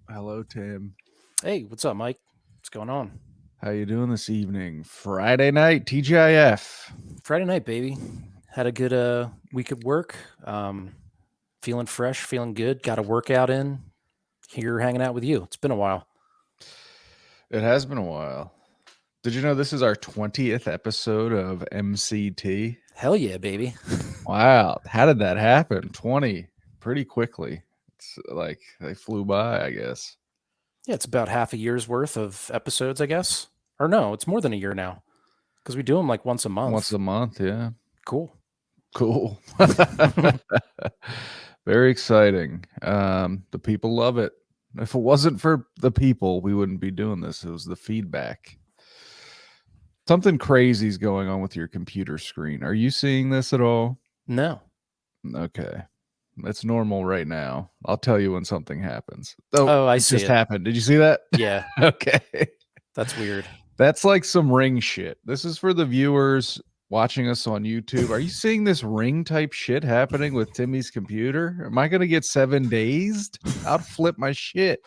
Hello, Tim. Hey, what's up, Mike? What's going on? How you doing this evening? Friday night, TGIF. Friday night, baby. Had a good week at work. Feeling fresh, feeling good. Got a workout in. Here hanging out with you. It's been a while. It has been a while. Did you know this is our 20th episode of MCT? Hell yeah, baby. Wow. How did that happen? 20. Pretty quickly. It's like they flew by, I guess. Yeah, it's about half a year's worth of episodes, I guess. Or no, it's more than a year now. Because we do them like once a month. Once a month, yeah. Cool. Cool. Very exciting. The people love it. If it wasn't for the people, we wouldn't be doing this. It was the feedback. Something crazy is going on with your computer screen. Are you seeing this at all? No. Okay. It's normal right now. I'll tell you when something happens. Oh, I it see just it. happened. Did you see that? Yeah. Okay. That's weird. That's like some Ring shit. This is for the viewers watching us on YouTube. Are you seeing this Ring type shit happening with Timmy's computer? Am I going to get 7 days? I'll flip my shit.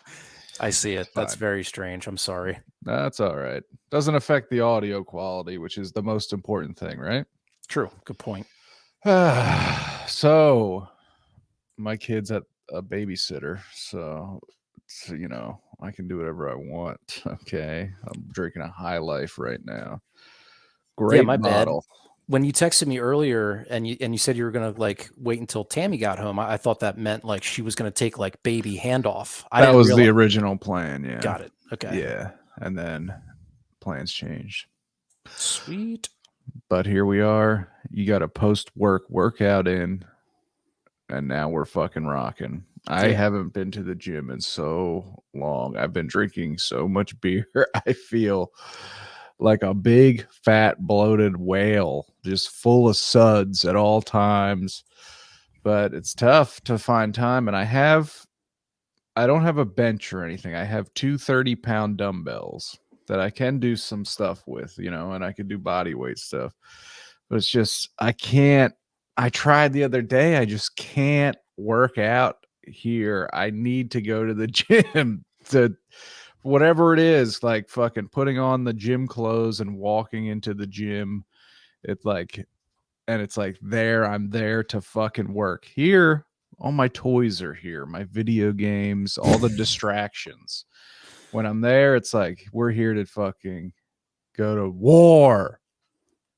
I see it. That's very strange. I'm sorry. That's all right. Doesn't affect the audio quality, which is the most important thing, right? True. Good point. So my kid's at a babysitter, so I can do whatever I want. Okay, I'm drinking a High Life right now. Great my bottle. bad. When you texted me earlier and you said you were gonna like wait until Tammy got home, I thought that meant like she was gonna take like baby handoff. That was the original plan. Yeah, got it. Okay. Yeah, and then plans changed. Sweet. But here we are. You got a post-work workout in, and now we're fucking rocking. I haven't been to the gym in so long. I've been drinking so much beer. I feel like a big, fat, bloated whale, just full of suds at all times. But it's tough to find time. And I don't have a bench or anything. I have two 30-pound dumbbells that I can do some stuff with, and I can do body weight stuff. But it's just, I can't. I tried the other day. I just can't work out here. I need to go to the gym to whatever it is, like fucking putting on the gym clothes and walking into the gym. It's like I'm there to fucking work. Here, all my toys are here, my video games, all the distractions. When I'm there, it's like we're here to fucking go to war.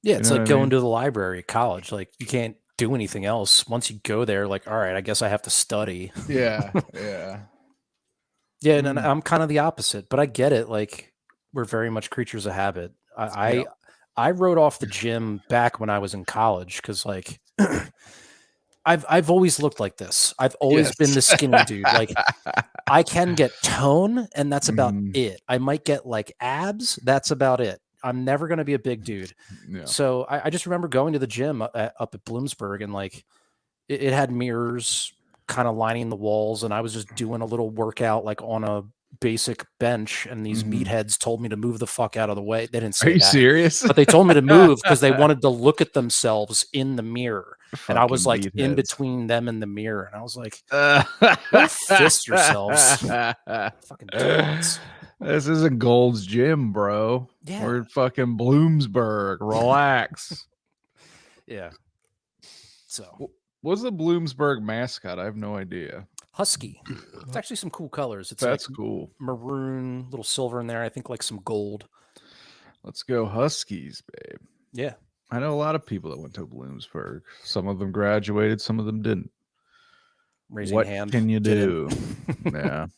Yeah, it's like going to the library at college. Like you can't do anything else. Once you go there, like, all right, I guess I have to study. Yeah. Yeah, and I'm kind of the opposite, but I get it. Like we're very much creatures of habit. I wrote off the gym back when I was in college because like I've always looked like this. I've always been the skinny dude. Like I can get tone, and that's about it. I might get like abs. That's about it. I'm never going to be a big dude. Yeah. So I just remember going to the gym up at Bloomsburg, and like it had mirrors kind of lining the walls, and I was just doing a little workout like on a basic bench, and these meatheads told me to move the fuck out of the way. They didn't say that. Are you serious? But they told me to move because they wanted to look at themselves in the mirror. And I was like meatheads. In between them and the mirror, and I was like, go fist yourselves. Fucking donuts. This isn't Gold's Gym, bro. Yeah. We're fucking Bloomsburg. Relax. Yeah. So what's the Bloomsburg mascot? I have no idea. Husky. It's actually some cool colors. It's That's like cool. Maroon, little silver in there. I think like some gold. Let's go Huskies, babe. Yeah. I know a lot of people that went to Bloomsburg. Some of them graduated, some of them didn't. Raising what hand. Can you do? Yeah.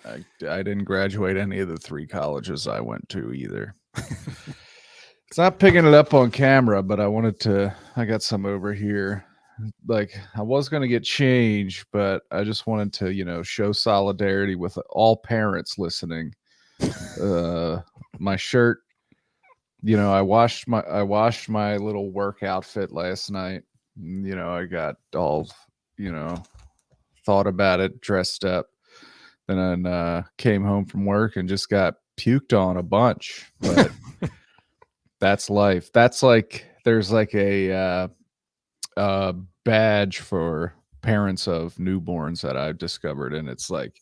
I didn't graduate any of the 3 colleges I went to either. It's not picking it up on camera, but I got some over here. Like I was going to get change, but I just wanted to, show solidarity with all parents listening. My shirt, I washed my little work outfit last night. I got all, thought about it, dressed up. Then I came home from work and just got puked on a bunch. But That's life. That's like there's like a badge for parents of newborns that I've discovered, and it's like,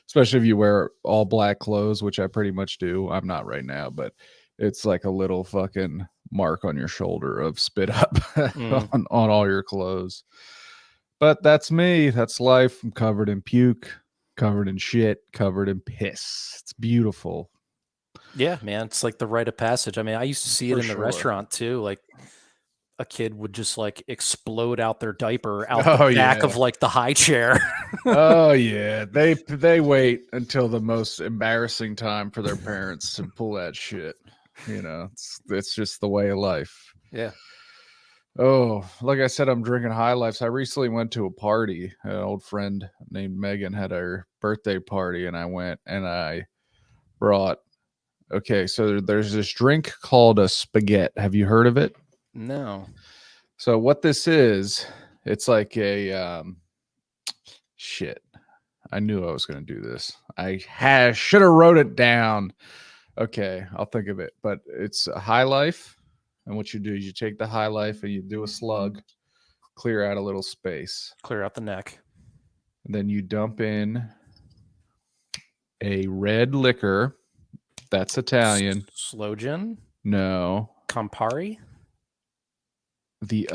especially if you wear all black clothes, which I pretty much do. I'm not right now, but it's like a little fucking mark on your shoulder of spit up on all your clothes. But that's me. That's life. I'm covered in puke, covered in shit, covered in piss. It's beautiful. Yeah, man. It's like the rite of passage. I mean, I used to see it For in the sure. restaurant too. Like a kid would just like explode out their diaper out the Oh back yeah. of like the high chair. Oh yeah. They wait until the most embarrassing time for their parents to pull that shit. You know, it's just the way of life. Yeah. Oh, like I said, I'm drinking High Lifes. I recently went to a party. An old friend named Megan had her birthday party, and I went and I brought. Okay, so there's this drink called a spaghetti. Have you heard of it? No. So what this is, it's like a shit. I knew I was going to do this. I should have wrote it down. Okay, I'll think of it. But it's a High Life, and what you do is you take the High Life and you do a slug, clear out a little space. Clear out the neck. And then you dump in a red liquor. That's Italian. Slow gin? No. Campari? The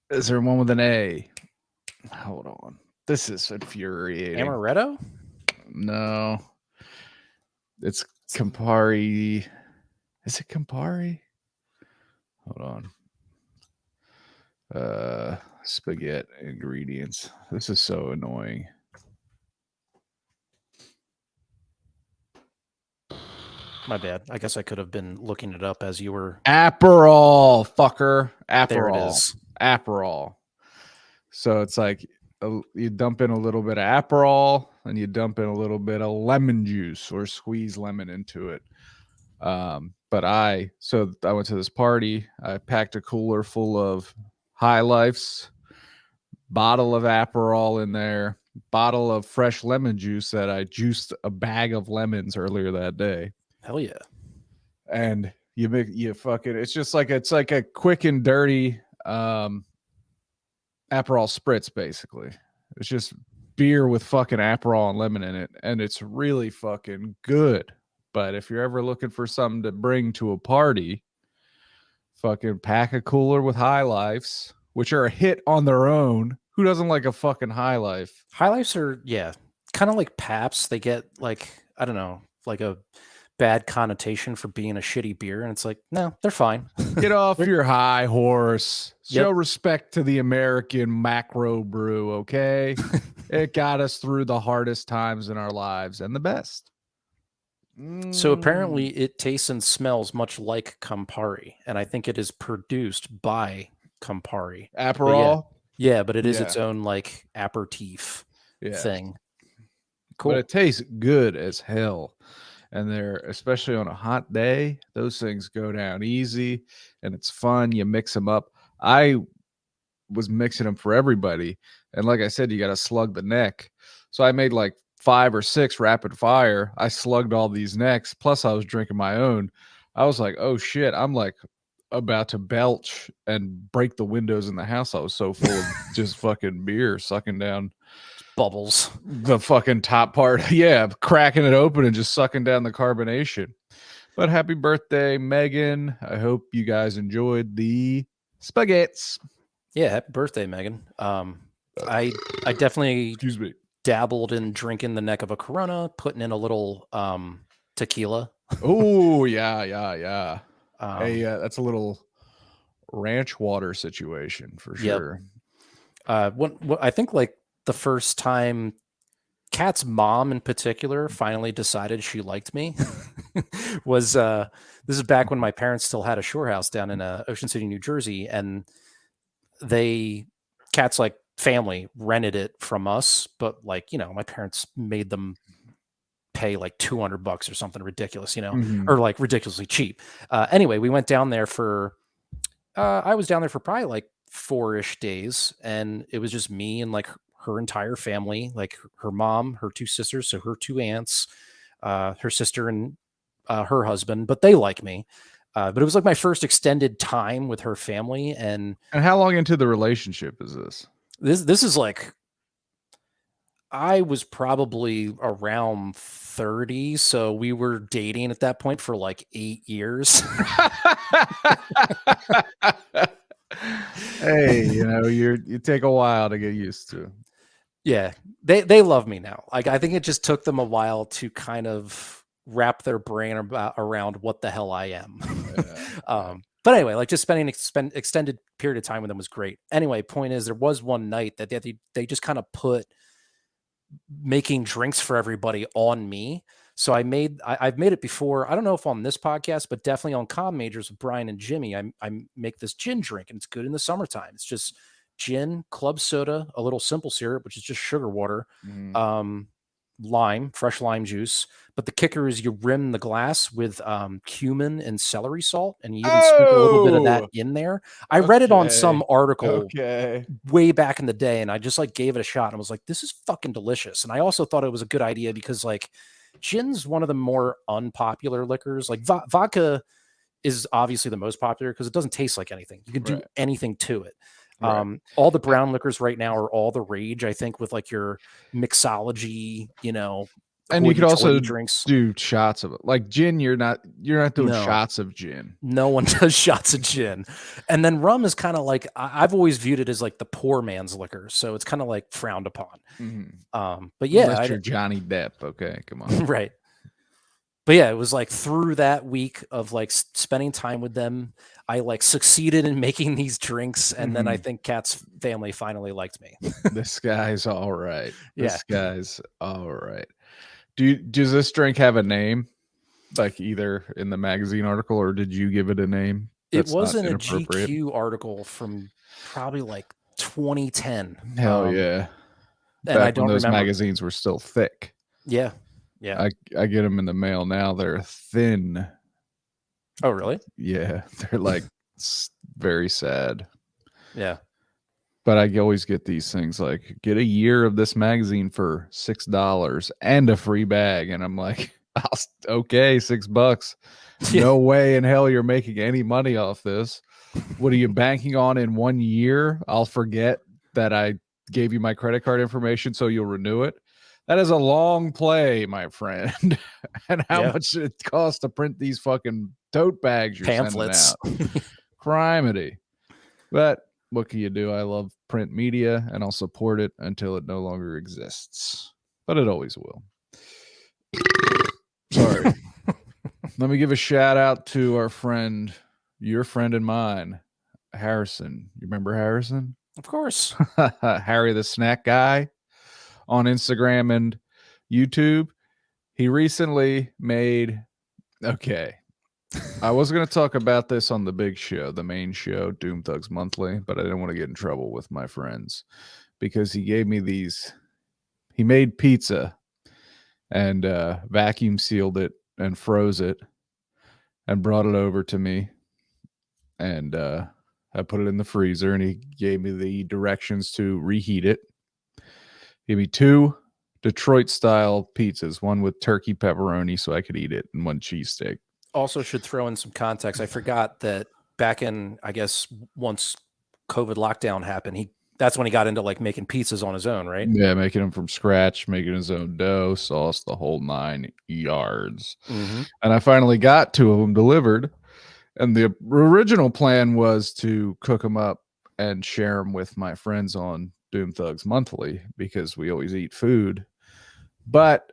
is there one with an A? Hold on. This is infuriating. Amaretto? No. It's Campari. Is it Campari? Hold on. Spaghetti ingredients. This is so annoying. My bad. I guess I could have been looking it up as you were. Aperol, fucker. Aperol. There it is. Aperol. So it's like you dump in a little bit of Aperol and you dump in a little bit of lemon juice or squeeze lemon into it. But I went to this party. I packed a cooler full of High Lifes, bottle of Aperol in there, bottle of fresh lemon juice that I juiced a bag of lemons earlier that day. Hell yeah. And you fucking it's like a quick and dirty Aperol spritz, basically. It's just beer with fucking Aperol and lemon in it, and it's really fucking good. But if you're ever looking for something to bring to a party, fucking pack a cooler with High Lifes, which are a hit on their own. Who doesn't like a fucking High Life? High Lifes are, yeah, kind of like Paps. They get like, I don't know, like a bad connotation for being a shitty beer. And it's like, no, they're fine. Get off your high horse. Show respect to the American macro brew, okay? It got us through the hardest times in our lives and the best. So apparently it tastes and smells much like Campari, and I think it is produced by Campari. Aperol? Yeah, but it is its own like aperitif thing. Cool. But it tastes good as hell. And they're, especially on a hot day, those things go down easy and it's fun. You mix them up. I was mixing them for everybody. And like I said, you got to slug the neck. So I made like 5 or 6 rapid fire. I slugged all these necks. Plus I was drinking my own. I was like, oh shit. I'm like about to belch and break the windows in the house. I was so full of just fucking beer sucking down bubbles, the fucking top part. Yeah, cracking it open and just sucking down the carbonation. But happy birthday, Megan. I hope you guys enjoyed the spaghettis. Yeah, happy birthday, Megan. I definitely dabbled in drinking the neck of a Corona, putting in a little tequila. Oh yeah. That's a little ranch water situation for sure. I think like the first time Kat's mom in particular finally decided she liked me was this is back when my parents still had a shore house down in Ocean City, New Jersey, and Kat's like family rented it from us, but like, you know, my parents made them pay like $200 or something ridiculous, you know, or like ridiculously cheap. Anyway, we went down there for I was down there for probably like 4-ish days, and it was just me and like her entire family, like her mom, her 2 sisters, so her 2 aunts, her sister and her husband, but they like me. But it was like my first extended time with her family. And how long into the relationship is this? this is like, I was probably around 30, so we were dating at that point for like 8 years. Hey, you take a while to get used to. Yeah, they love me now. Like, I think it just took them a while to kind of wrap their brain around what the hell I am. But anyway, like, just spending extended period of time with them was great. Anyway, point is, there was one night that they just kind of put making drinks for everybody on me. So I've made it before. I don't know if on this podcast, but definitely on Com Majors with Brian and Jimmy. I make this gin drink, and it's good in the summertime. It's just gin, club soda, a little simple syrup, which is just sugar water, lime, fresh lime juice. But the kicker is you rim the glass with cumin and celery salt, and you even sprinkle a little bit of that in there. I read it on some article way back in the day, and I just like gave it a shot and was like, this is fucking delicious. And I also thought it was a good idea because, like, gin's one of the more unpopular liquors. Like, vodka is obviously the most popular because it doesn't taste like anything. You can do anything to it. All the brown liquors right now are all the rage, I think, with like your mixology, and you could also drinks. do shots of it. Like gin, you're not doing shots of gin. No one does shots of gin. And then rum is kind of like, I've always viewed it as like the poor man's liquor, so it's kind of like frowned upon. But yeah, unless you're Johnny Depp, okay, come on. Right. But yeah, it was like through that week of like spending time with them, I like succeeded in making these drinks. And then I think Kat's family finally liked me. This guy's all right. Yeah. This guy's all right. Does this drink have a name? Like either in the magazine article, or did you give it a name? It wasn't a GQ article from probably like 2010. Hell yeah. And I don't when those remember. Magazines were still thick. Yeah. Yeah. I get them in the mail now. They're thin. Oh, really? Yeah. They're like very sad. Yeah. But I always get these things like, get a year of this magazine for $6 and a free bag. And I'm like, okay, $6. No way in hell you're making any money off this. What are you banking on in 1 year? I'll forget that I gave you my credit card information so you'll renew it. That is a long play, my friend. And how much it costs to print these fucking tote bags you're pamphlets sending out. Criminy. But what can you do? I love print media, and I'll support it until it no longer exists. But it always will. Sorry. Let me give a shout out to our friend, your friend and mine, Harrison. You remember Harrison? Of course. Harry the Snack Guy on Instagram and YouTube. He recently made, I was going to talk about this on the big show, the main show, Doom Thugs Monthly, but I didn't want to get in trouble with my friends because he gave me these. He made pizza and vacuum sealed it and froze it and brought it over to me. And I put it in the freezer, and he gave me the directions to reheat it. Gave me 2 Detroit-style pizzas, one with turkey pepperoni so I could eat it, and one cheesesteak. Also should throw in some context. I forgot that back in, I guess, once COVID lockdown happened, that's when he got into like making pizzas on his own, right? Yeah, making them from scratch, making his own dough, sauce, the whole 9 yards. And I finally got 2 of them delivered. And the original plan was to cook them up and share them with my friends on Doom Thugs Monthly because we always eat food. But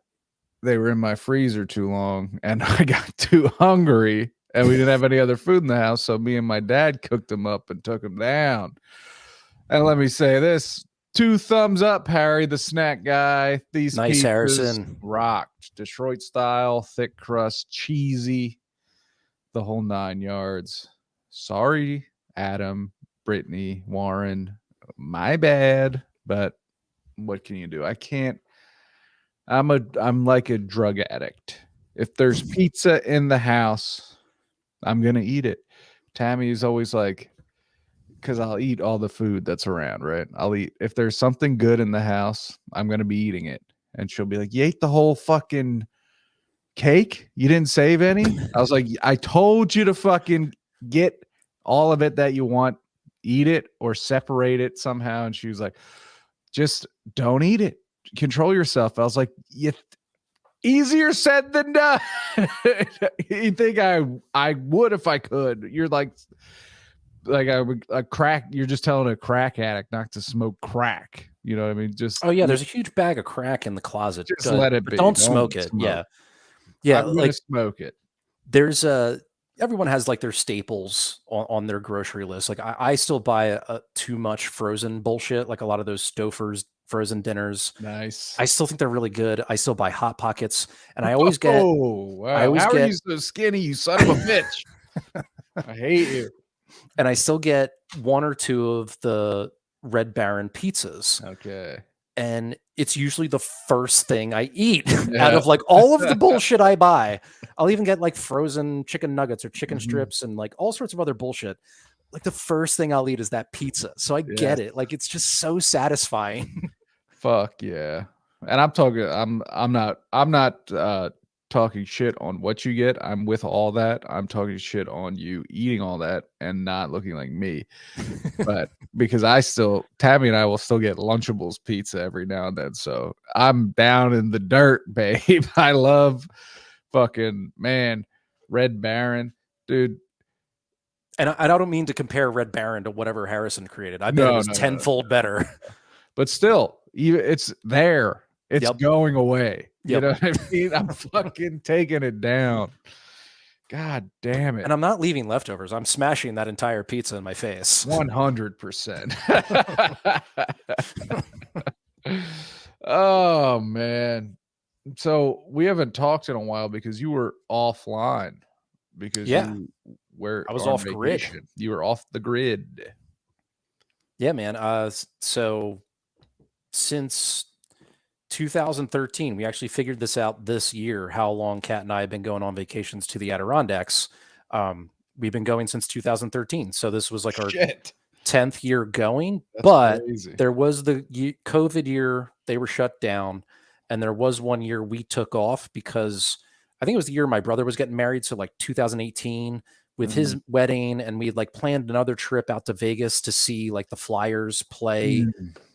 they were in my freezer too long, and I got too hungry, and we didn't have any other food in the house. So me and my dad cooked them up and took them down. And let me say this, 2 thumbs up, Harry, the snack guy. These nice, pizzas Harrison. Rocked. Detroit style, thick crust, cheesy, the whole 9 yards. Sorry, Adam, Brittany, Warren. My bad. But what can you do? I can't. I'm like a drug addict. If there's pizza in the house, I'm gonna eat it. Tammy is always like, because I'll eat all the food that's around, right? I'll eat if there's something good in the house, I'm gonna be eating it. And she'll be like, you ate the whole fucking cake? You didn't save any? I was like, I told you to fucking get all of it that you want, eat it or separate it somehow. And she was like, just don't eat it. Control yourself. I was like, easier said than done. You think I would if I could. You're like a crack. You're just telling a crack addict not to smoke crack. You know what I mean? Just Oh yeah, there's a huge bag of crack in the closet. just let it But be. don't smoke it. Yeah. I'm gonna smoke it. There's everyone has like their staples on their grocery list. Like I still buy too much frozen bullshit, like a lot of those Stouffer's frozen dinners. Nice. I still think they're really good. I still buy Hot Pockets, and I always get. Oh wow! How are you so skinny, you son of a bitch? I hate you. And I still get 1 or 2 of the Red Baron pizzas. Okay. And it's usually the first thing I eat out of like all of the bullshit I buy. I'll even get like frozen chicken nuggets or chicken strips and like all sorts of other bullshit. Like the first thing I'll eat is that pizza. So I get it. Like it's just so satisfying. Fuck yeah. And I'm talking I'm not talking shit on what you get. I'm with all that. I'm talking shit on you eating all that and not looking like me. But because Tabby and I will still get Lunchables pizza every now and then. So I'm down in the dirt, babe. I love fucking Red Baron, dude. And I don't mean to compare Red Baron to whatever Harrison created. I bet it was tenfold better. But still, it's there. It's going away. You know what I mean? I'm fucking taking it down. God damn it. And I'm not leaving leftovers. I'm smashing that entire pizza in my face. 100%. Oh, man. So we haven't talked in a while because you were offline. Because I was off grid. You were off the grid. Yeah, man. So since 2013, we actually figured this out this year, how long Kat and I have been going on vacations to the Adirondacks. We've been going since 2013. So this was like our 10th year going. That's crazy. There was the COVID year, they were shut down. And there was 1 year we took off because I think it was the year my brother was getting married. So like 2018 with his wedding, and we had like planned another trip out to Vegas to see like the Flyers play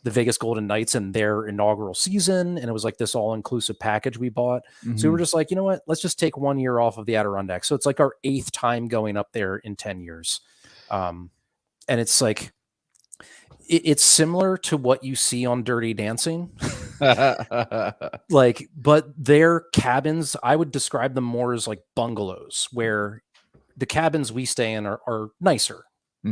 the Vegas Golden Knights in their inaugural season. And it was like this all-inclusive package we bought. So we were just like, you know what, let's just take 1 year off of the Adirondacks. So it's like our 8th time going up there in 10 years. And it's like, it's similar to what you see on Dirty Dancing. Like, but their cabins, I would describe them more as like bungalows, where the cabins we stay in are nicer,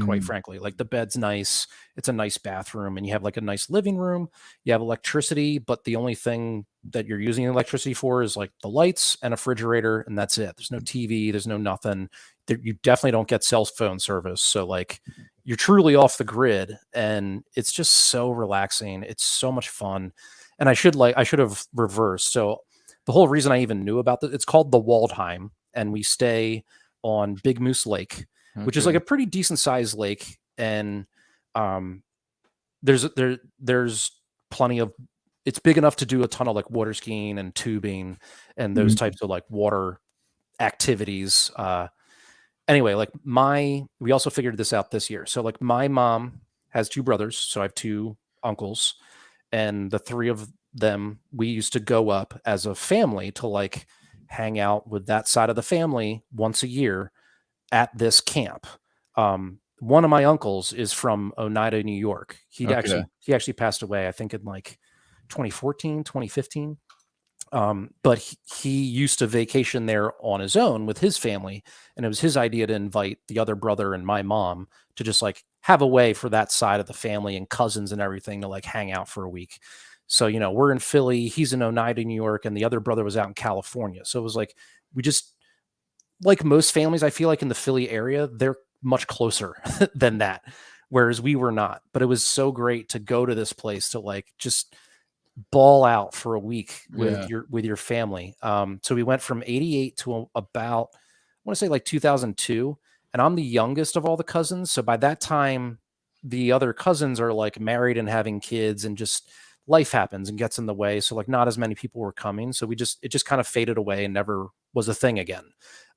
quite frankly. Like the bed's nice, it's a nice bathroom, and you have like a nice living room. You have electricity, but the only thing that you're using electricity for is like the lights and a refrigerator, and that's it. There's no TV, there's no nothing. You definitely don't get cell phone service. So like you're truly off the grid, and it's just so relaxing. It's so much fun. And I should have reversed. So the whole reason I even knew about this, it's called the Waldheim, and we stay on Big Moose Lake, which is like a pretty decent sized lake. And there's plenty of, it's big enough to do a ton of like water skiing and tubing and those types of like water activities. Anyway, like we also figured this out this year. So like my mom has 2 brothers. So I have 2 uncles, and the 3 of them, we used to go up as a family to like hang out with that side of the family once a year at this camp. One of my uncles is from Oneida, New York. He actually passed away, I think in like 2014, 2015. But he used to vacation there on his own with his family. And it was his idea to invite the other brother and my mom to just like have a way for that side of the family and cousins and everything to like hang out for a week. So, you know, we're in Philly, he's in Oneida, New York, and the other brother was out in California. So it was like, we just, like most families, I feel like in the Philly area, they're much closer than that. Whereas we were not, but it was so great to go to this place to like, just ball out for a week with your family. So we went from 88 to about, I want to say like 2002. And I'm the youngest of all the cousins. So by that time, the other cousins are like married and having kids, and just life happens and gets in the way. So like not as many people were coming. So it just kind of faded away and never was a thing again.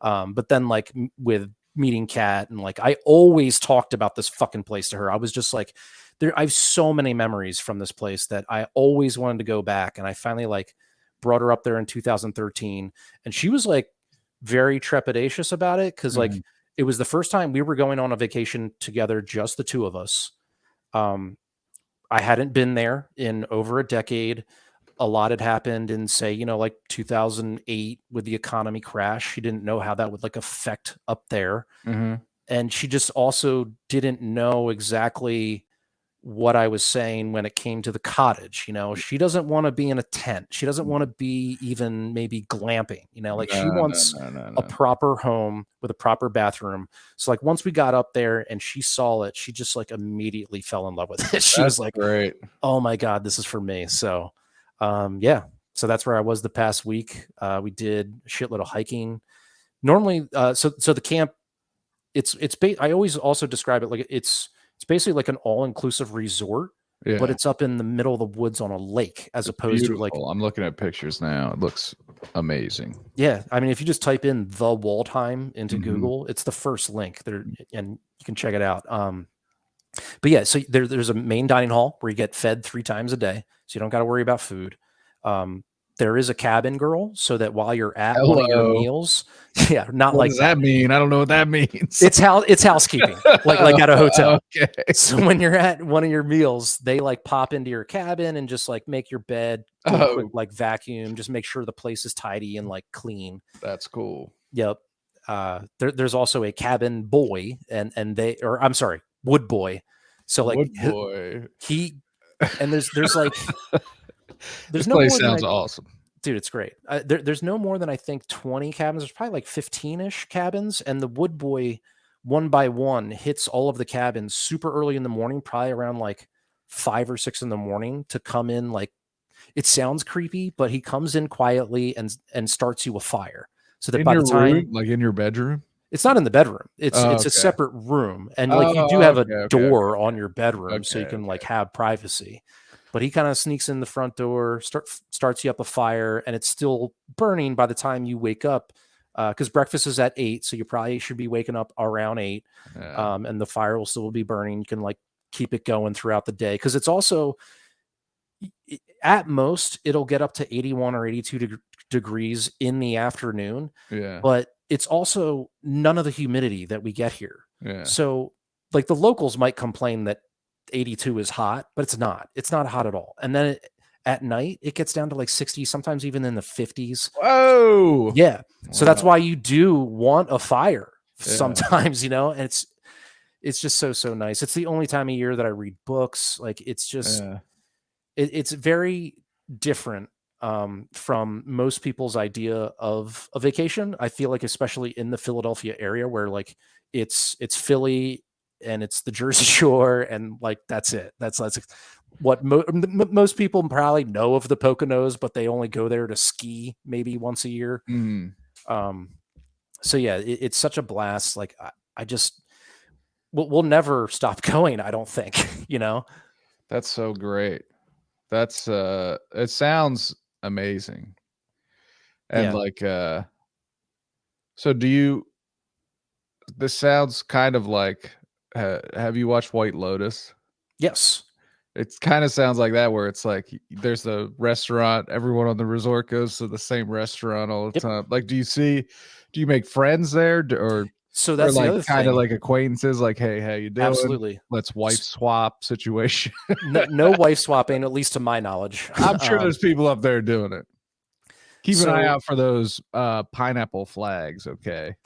But then like with meeting Kat, and like I always talked about this fucking place to her. I was just like, I have so many memories from this place that I always wanted to go back. And I finally like brought her up there in 2013, and she was like very trepidatious about it. Cause like it was the first time we were going on a vacation together, just the two of us. I hadn't been there in over a decade. A lot had happened in, say, like 2008 with the economy crash. She didn't know how that would like affect up there. And she just also didn't know exactly what I was saying when it came to the cottage. She doesn't want to be in a tent. She doesn't want to be even maybe glamping, like she wants a proper home with a proper bathroom. So like once we got up there and she saw it, she just like immediately fell in love with it. She was like, great. Oh my God, this is for me. So, yeah. So that's where I was the past week. We did a shitload of hiking. Normally, so the camp, I always also describe it like it's basically like an all-inclusive resort, but it's up in the middle of the woods on a lake, as opposed to like, I'm looking at pictures now. It looks amazing. yeah. I mean, if you just type in the Waldheim into Google, it's the first link there, and you can check it out. But yeah, so there's a main dining hall where you get fed 3 times a day, so you don't got to worry about food. There is a cabin girl, so that while you're at one of your meals, yeah, not what like does that mean? I don't know what that means. It's housekeeping, like at a hotel. Okay. So when you're at one of your meals, they like pop into your cabin and just like make your bed, do a quick like vacuum, just make sure the place is tidy and like clean. That's cool. Yep. There's also a cabin boy, and I'm sorry, wood boy. So like wood boy. And there's like this no place sounds awesome, dude. It's great. There's no more than I think 20 cabins. There's probably like 15-ish cabins, and the wood boy one by one hits all of the cabins super early in the morning, probably around like 5 or 6 in the morning, to come in. Like, it sounds creepy, but he comes in quietly and starts you a fire, so that by the time, like in your bedroom. It's not in the bedroom. It's a separate room, and like you do have a door on your bedroom, so you can like have privacy. But he kind of sneaks in the front door, starts you up a fire, and it's still burning by the time you wake up, because breakfast is at 8, so you probably should be waking up around 8, and the fire will still be burning. You can like keep it going throughout the day, because it's also, at most, it'll get up to 81 or 82 degrees in the afternoon. Yeah, but it's also none of the humidity that we get here. Yeah. So like the locals might complain that 82 is hot, but it's not. It's not hot at all. And then at night, it gets down to like 60, sometimes even in the 50s. Whoa. Yeah. So that's why you do want a fire sometimes, and it's just so nice. It's the only time of year that I read books. Like, it's just, it's very different from most people's idea of a vacation. I feel like, especially in the Philadelphia area, where like it's Philly and it's the Jersey Shore, and like that's it. That's what most people probably know of the Poconos, but they only go there to ski maybe once a year. So yeah, it's such a blast. Like I just we'll never stop going, I don't think. That's so great. That's it sounds amazing. And like so this sounds kind of like, have you watched White Lotus? Yes. It kind of sounds like that, where it's like there's a restaurant, everyone on the resort goes to the same restaurant all the time. Like, do you make friends there, or so that's like the other kind of thing. like acquaintances, like, hey, how you doing? Absolutely. Let's wife swap situation. No wife swapping, at least to my knowledge. I'm sure there's people up there doing it. Keep an eye out for those pineapple flags. Okay.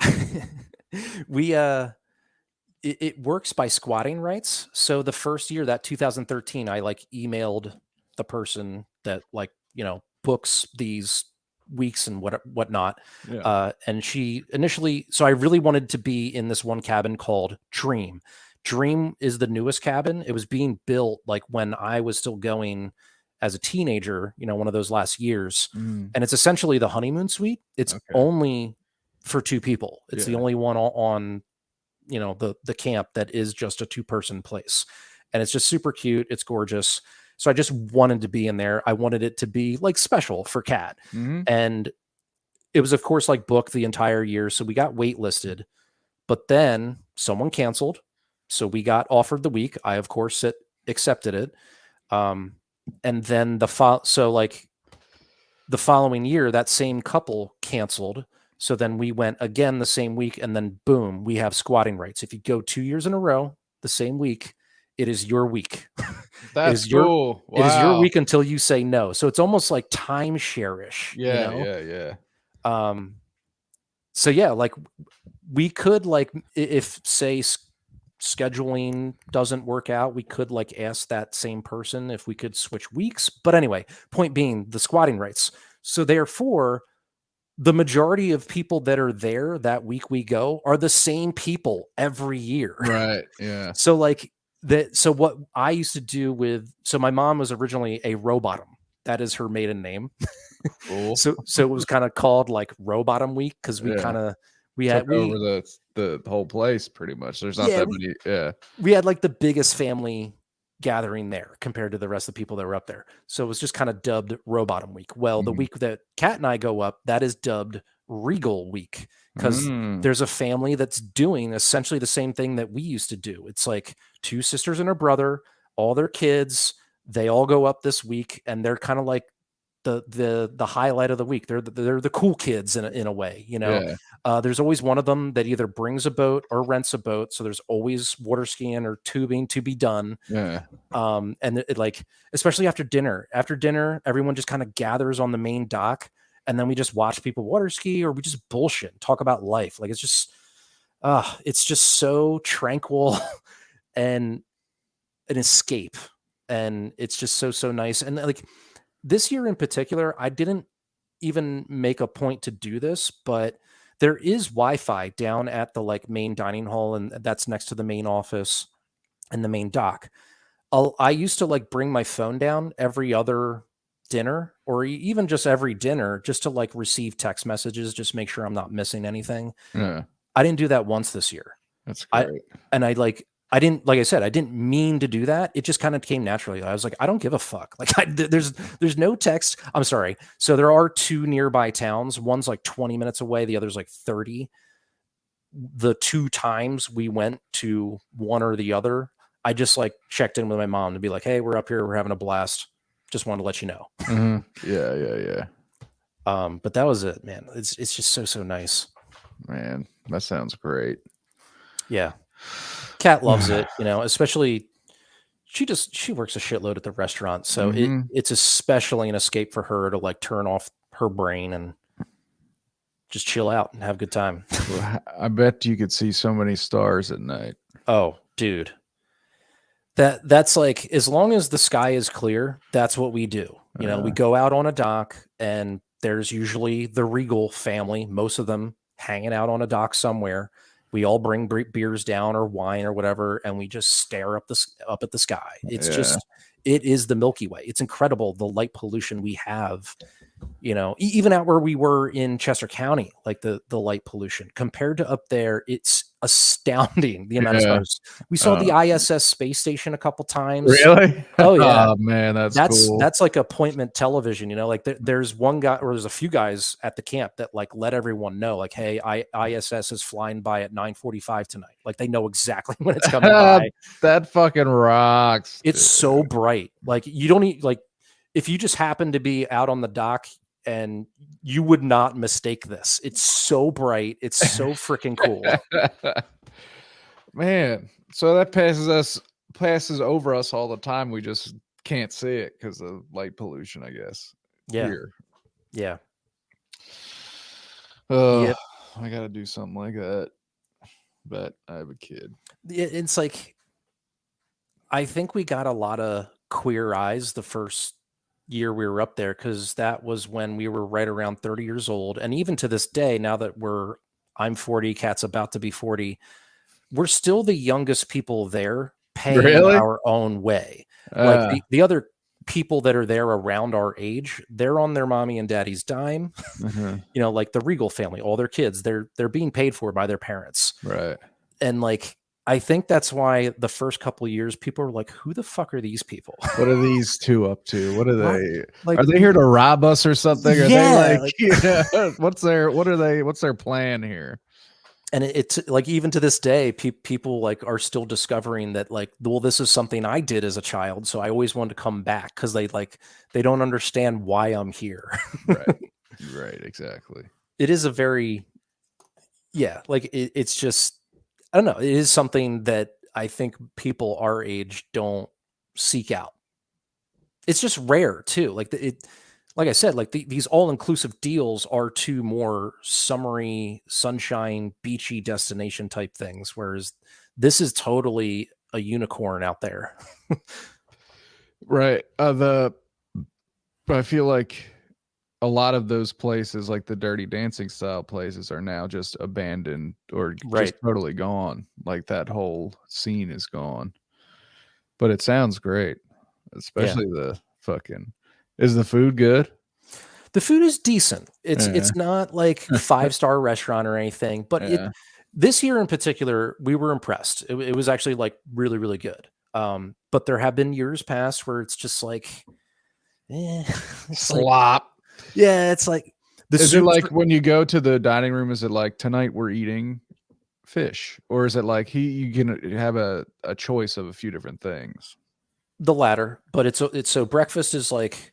It works by squatting rights. So the first year, that 2013, I like emailed the person that like, books these weeks and whatnot. And she initially, so I really wanted to be in this one cabin called Dream. Dream is the newest cabin. It was being built like when I was still going as a teenager, one of those last years. And it's essentially the honeymoon suite. It's only for 2 people. It's the only one on the camp that is just a 2-person place. And it's just super cute. It's gorgeous. So I just wanted to be in there. I wanted it to be like special for Kat. Mm-hmm. And it was, of course, like booked the entire year. So we got waitlisted, but then someone canceled. So we got offered the week. I, of course, accepted it. And then the following year, that same couple canceled. So then we went again the same week, and then boom, we have squatting rights. If you go 2 years in a row, the same week, it is your week. That's cool. Wow. It is your week until you say no. So it's almost like timeshare-ish, Yeah, you know? yeah. So yeah, like we could like if say scheduling doesn't work out, we could like ask that same person if we could switch weeks. But anyway, point being the squatting rights. So therefore, the majority of people that are there that week we go are the same people every year. Right. Yeah. So like that. So what I used to do so my mom was originally a Robotom. That is her maiden name. Cool. So it was kind of called like Robotom Week because we took over the whole place pretty much. There's not that many. Yeah. We had like the biggest family gathering there compared to the rest of the people that were up there. So it was just kind of dubbed Robotom Week. Well, the week that Kat and I go up, that is dubbed Regal Week because there's a family that's doing essentially the same thing that we used to do. It's like 2 sisters and a brother, all their kids, they all go up this week, and they're kind of like the highlight of the week. They're the cool kids in a way, you know. Yeah. There's always one of them that either brings a boat or rents a boat, so there's always water skiing or tubing to be done. Yeah. And it like, especially after dinner, everyone just kind of gathers on the main dock, and then we just watch people water ski, or we just bullshit, talk about life. Like it's just so tranquil and an escape, and it's just so nice. And like this year in particular, I didn't even make a point to do this, but there is Wi-Fi down at the like main dining hall, and that's next to the main office and the main dock. I used to like bring my phone down every other dinner, or even just every dinner, just to like receive text messages, just make sure I'm not missing anything. Yeah. I didn't do that once this year. That's great. I didn't, like I said, I didn't mean to do that. It just kind of came naturally. I was like, I don't give a fuck. Like there's no text. I'm sorry. So there are 2 nearby towns. One's like 20 minutes away. The other's like 30. The 2 times we went to one or the other, I just like checked in with my mom to be like, hey, we're up here. We're having a blast. Just wanted to let you know. Yeah. But that was it, man. It's just so nice. Man, that sounds great. Yeah. Kat loves it, you know, especially she works a shitload at the restaurant. So it's especially an escape for her to like turn off her brain and just chill out and have a good time. I bet you could see so many stars at night. Oh, dude. That's like, as long as the sky is clear, that's what we do. You know, we go out on a dock, and there's usually the Regal family, most of them hanging out on a dock somewhere. We all bring beers down or wine or whatever, and we just stare up at the sky. It's it is the Milky Way. It's incredible, the light pollution we have, you know, even out where we were in Chester County, like the light pollution compared to up there, it's astounding the amount of stars. We saw the ISS space station a couple times. Really? Oh yeah. Oh man, that's cool. That's like appointment television, you know, like there's one guy, or there's a few guys at the camp that like let everyone know, like, hey, ISS is flying by at 9:45 tonight. Like they know exactly when it's coming by. That fucking rocks. It's so bright. Like you don't need, like, if you just happen to be out on the dock, and you would not mistake this. It's so bright. It's so freaking cool. Man, so that passes over us all the time. We just can't see it because of light pollution, I guess. Yeah. Here. Yeah. Yep. I got to do something like that. But I have a kid. It's like, I think we got a lot of queer eyes the first year we were up there, because that was when we were right around 30 years old. And even to this day, now that I'm 40, Kat's about to be 40, we're still the youngest people there, paying our own way. Like the other people that are there around our age, they're on their mommy and daddy's dime. You know, like the Regal family, all their kids, they're being paid for by their parents. Right. And like, I think that's why the first couple of years people were like, "Who the fuck are these people? What are these two up to? What are Why?" they? Like, Are they here to rob us or something? Are they yeah, like, like, what's their plan here? and it's like even to this day, people like are still discovering that like, well, this is something I did as a child, so I always wanted to come back because they don't understand why I'm here. Right. Right. Exactly. It is a very like it's just I don't know. It is something that I think people our age don't seek out. It's just rare too. Like I said, like these all inclusive deals are to more summery, sunshine, beachy destination type things, whereas this is totally a unicorn out there. Right. I feel like a lot of those places, like the Dirty Dancing style places, are now just abandoned or Right. just totally gone. Like that whole scene is gone. But it sounds great, Yeah. especially the fucking. Is the food good? The food is decent. Yeah. It's not like 5-star restaurant or anything, but Yeah. this year in particular, we were impressed. It was actually like really, really good. But there have been years past where it's just like, it's like, Slop. yeah, it's like the Is it soups, like when you go to the dining room? Is it like tonight we're eating fish, or is it like you can have a choice of a few different things? the latter, but it's so breakfast is like,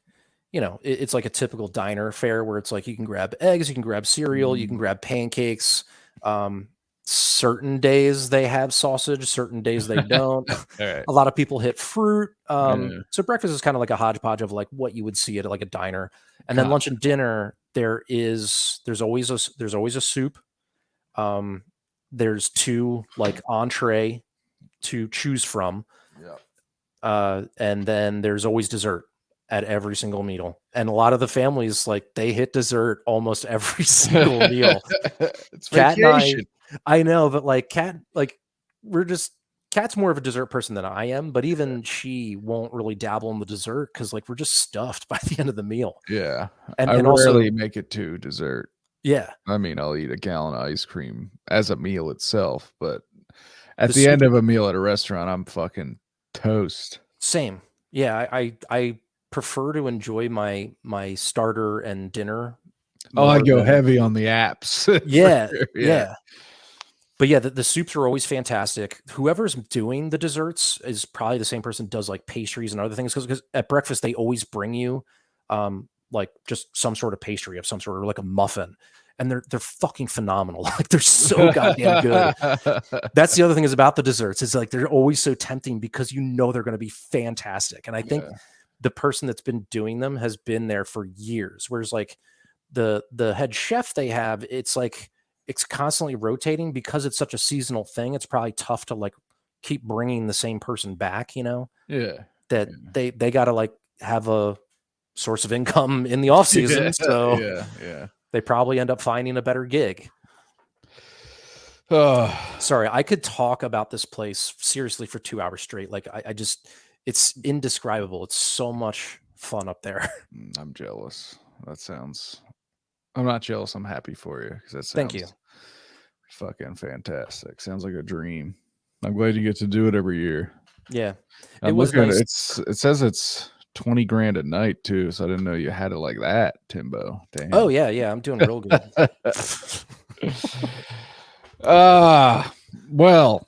it's like a typical diner fare where it's like you can grab eggs, you can grab cereal, you can Mm. grab pancakes. Um, certain days they have sausage, certain days they don't. All right. A lot of people hit fruit. Yeah. So breakfast is kind of like a hodgepodge of like what you would see at like a diner, and then lunch and Gotcha. dinner there's always a soup. Um, there's two like entree to choose from, Yeah. and then there's always dessert at every single meal. And a lot of the families like they hit dessert almost every single meal. It's Cat and vacation. I know, but like Cat, like we're just Cat's more of a dessert person than I am, but even she won't really dabble in the dessert because like we're just stuffed by the end of the meal. Yeah. And I also, rarely make it to dessert. yeah, I mean, I'll eat a gallon of ice cream as a meal itself, but at the the soup end of a meal at a restaurant, I'm fucking toast. same. Yeah, I prefer to enjoy my starter and dinner Oh, I more go than heavy on the apps for yeah, sure. Yeah. yeah. But yeah, the soups are always fantastic. Whoever's doing the desserts is probably the same person does like pastries and other things because at breakfast they always bring you like just some sort of pastry of some sort or like a muffin. And they're fucking phenomenal. Like they're so goddamn good. That's the other thing is about the desserts. It's like they're always so tempting because you know they're going to be fantastic. And I think Yeah. the person that's been doing them has been there for years. Whereas like the head chef they have, it's like it's constantly rotating because it's such a seasonal thing. It's probably tough to like keep bringing the same person back, Yeah. that they got to like have a source of income in the off Yeah. season. So Yeah. Yeah. they probably end up finding a better gig. Oh, Sorry, I could talk about this place seriously for 2 hours straight. Like I just, it's indescribable. It's so much fun up there. I'm jealous. That sounds. I'm not jealous. I'm happy for you because that Thank you. sounds fucking fantastic. Sounds like a dream. I'm glad you get to do it every year. Yeah, it I'm was looking at nice. it says it's 20 grand a night too, so I didn't know you had it like that, Timbo. Oh Damn. yeah, I'm doing real good. Ah, well,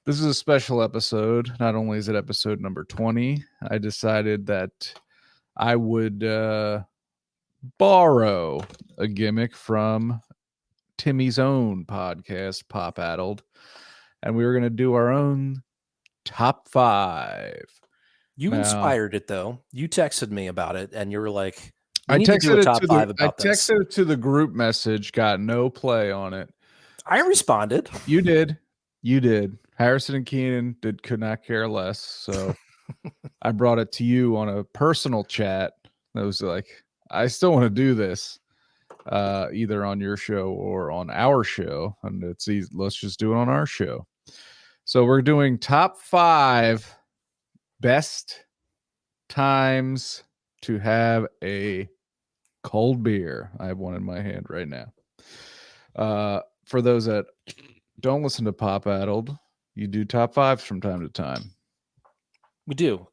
this is a special episode. Not only is it episode number 20, I decided that I would borrow a gimmick from Timmy's own podcast, Pop Addled, and we were going to do our own top 5. You Now, inspired it though. You texted me about it and you were like, we I need to do a texted it top to the five I about this. texted it to the group message, got no play on it. I responded. You did. You did. Harrison and Keenan could not care less. So I brought it to you on a personal chat. That was like, I still want to do this, either on your show or on our show. And it's easy. Let's just do it on our show. So we're doing top 5 best times to have a cold beer. I have one in my hand right now. For those that don't listen to Pop Addled, You do top fives from time to time. We do.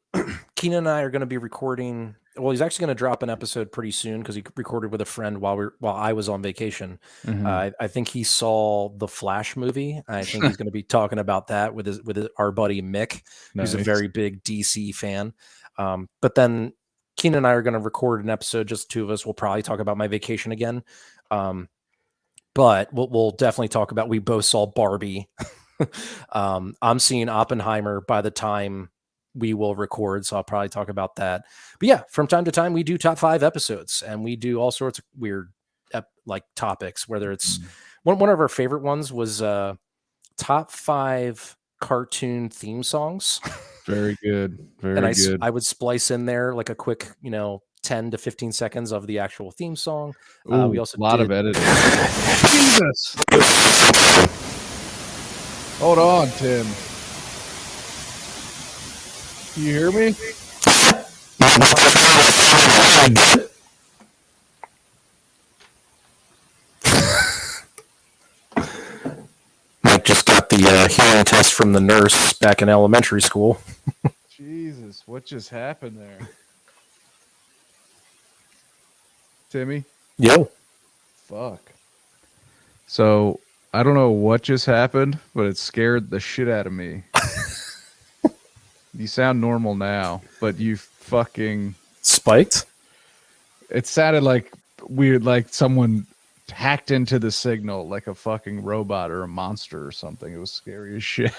Keenan and I are going to be recording. Well, he's actually going to drop an episode pretty soon because he recorded with a friend while I was on vacation. Mm-hmm. I think he saw the Flash movie. I think he's going to be talking about that with our buddy Mick, who's a Nice. very big DC fan. But then Keenan and I are going to record an episode, just the two of us. We'll probably talk about my vacation again. But we'll definitely talk about. We both saw Barbie. I'm seeing Oppenheimer by the time we will record, so I'll probably talk about that. But yeah, from time to time we do top 5 episodes, and we do all sorts of weird like topics. Whether it's one of our favorite ones was top 5 cartoon theme songs. Very good. Very and good. I would splice in there like a quick 10 to 15 seconds of the actual theme song. Ooh, we also a lot of editing. Jesus. Hold on, Tim. Can you hear me? Mike just got the hearing test from the nurse back in elementary school. Jesus, what just happened there? Timmy? Yo. Fuck. So, I don't know what just happened, but it scared the shit out of me. You sound normal now, but you fucking... Spiked? It sounded like weird, like someone hacked into the signal like a fucking robot or a monster or something. It was scary as shit.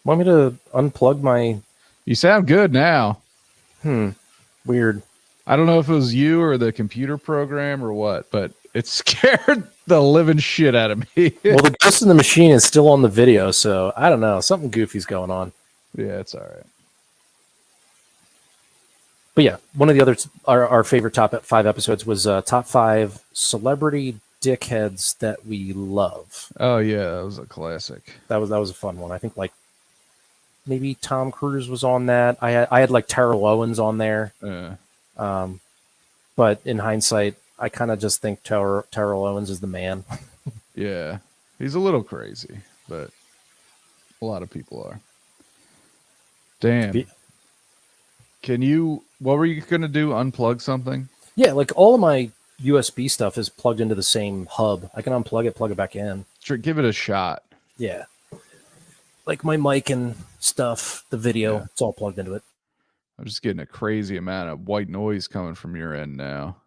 Want me to unplug my... You sound good now. Weird. I don't know if it was you or the computer program or what, but it scared the living shit out of me. Well, the Ghost in the Machine is still on the video, so I don't know. Something goofy's going on. Yeah, it's all right. But yeah, one of the other our favorite top 5 episodes was top 5 celebrity dickheads that we love. Oh yeah, that was a classic. That was a fun one. I think like maybe Tom Cruise was on that. I had like Terrell Owens on there. But in hindsight, I kind of just think Terrell Owens is the man. Yeah, he's a little crazy, but a lot of people are. Damn. What were you going to do? Unplug something? Yeah, like all of my USB stuff is plugged into the same hub. I can unplug it, plug it back in. Sure, give it a shot. Yeah. Like my mic and stuff, the video, it's all plugged into it. I'm just getting a crazy amount of white noise coming from your end now.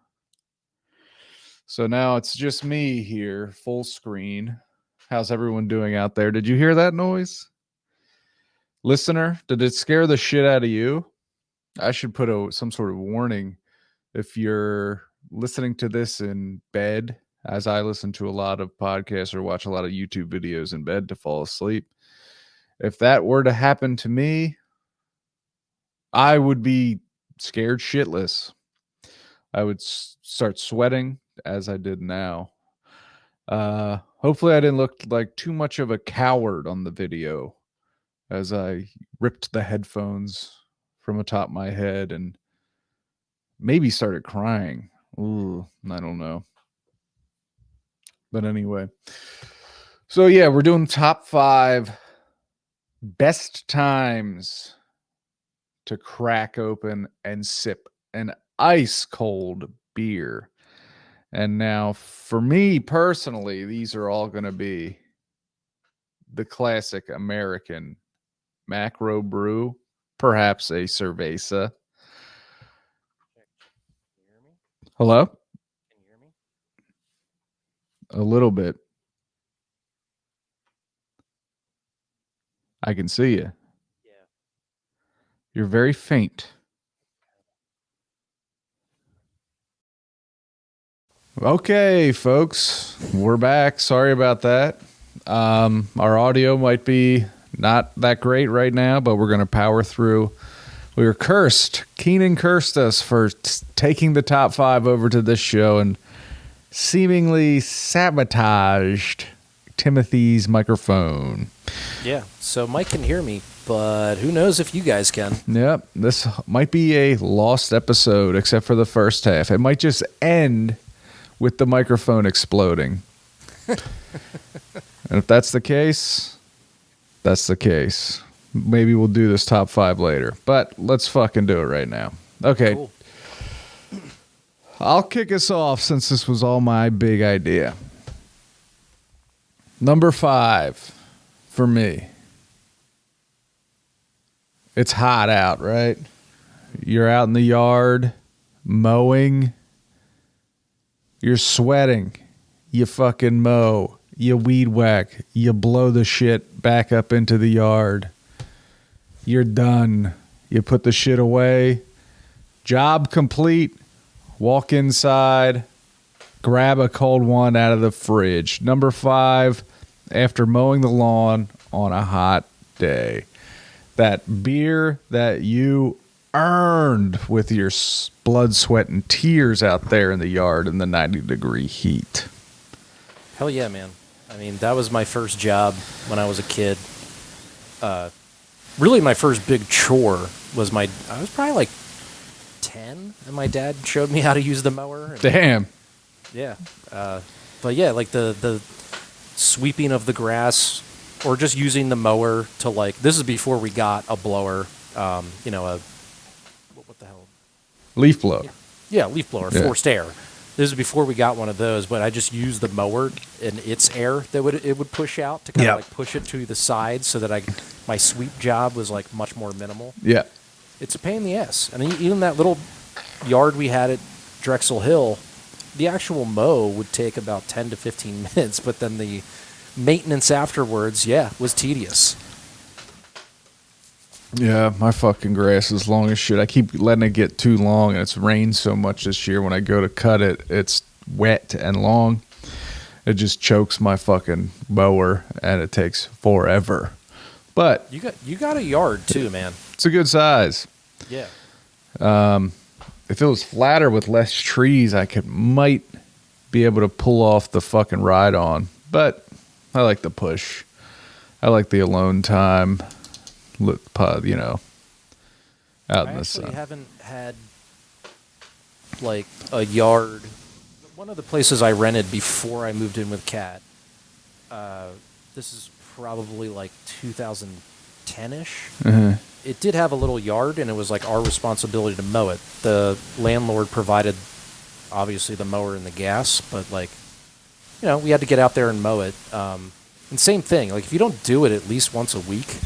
So now it's just me here, full screen. How's everyone doing out there? Did you hear that noise? Listener, did it scare the shit out of you? I should put some sort of warning if you're listening to this in bed, as I listen to a lot of podcasts or watch a lot of YouTube videos in bed to fall asleep. If that were to happen to me, I would be scared shitless. I would start sweating as I did now. Hopefully I didn't look like too much of a coward on the video as I ripped the headphones from atop my head and maybe started crying. Ooh, I don't know. But anyway. So yeah, we're doing top 5 best times to crack open and sip an ice cold beer. And now for me personally, these are all going to be the classic American macro brew, perhaps a cerveza. Hello? Can you hear me? A little bit. I can see you. Yeah. You're very faint. Okay, folks, we're back. Sorry about that. Our audio might be not that great right now, but we're going to power through. We were cursed. Keenan cursed us for taking the top 5 over to this show and seemingly sabotaged Timothy's microphone. Yeah, so Mike can hear me, but who knows if you guys can. Yep, this might be a lost episode, except for the first half. It might just end with the microphone exploding. And if that's the case, that's the case. Maybe we'll do this top 5 later, but let's fucking do it right now. Okay. Cool. I'll kick us off since this was all my big idea. Number 5 for me. It's hot out, right? You're out in the yard mowing. You're sweating. You fucking mow. You weed whack. You blow the shit back up into the yard. You're done. You put the shit away. Job complete. Walk inside. Grab a cold one out of the fridge. Number 5, after mowing the lawn on a hot day. That beer that you earned with your blood, sweat, and tears out there in the yard in the 90-degree heat. Hell yeah, man. I mean, that was my first job when I was a kid. Really, my first big chore was I was probably like 10, and my dad showed me how to use the mower. Damn. Yeah. But yeah, like the sweeping of the grass, or just using the mower to, like, this is before we got a blower, what the hell? Leaf blower. Yeah, leaf blower, Yeah. forced air. This is before we got one of those, but I just used the mower and its air that it would push out to kind of like push it to the side so that my sweep job was like much more minimal. Yeah. It's a pain in the ass. And even that little yard we had at Drexel Hill, the actual mow would take about 10 to 15 minutes, but then the maintenance afterwards, was tedious. Yeah, my fucking grass is long as shit. I keep letting it get too long, and it's rained so much this year. When I go to cut it, it's wet and long. It just chokes my fucking mower, and it takes forever. But you got a yard too, man. It's a good size. Yeah. If it was flatter with less trees, I might be able to pull off the fucking ride on. But I like the push. I like the alone time. Look, out in the sun. I haven't had like a yard. One of the places I rented before I moved in with Kat, this is probably like 2010-ish. Uh-huh. It did have a little yard, and it was like our responsibility to mow it. The landlord provided, obviously, the mower and the gas, but like, we had to get out there and mow it. And same thing, like if you don't do it at least once a week,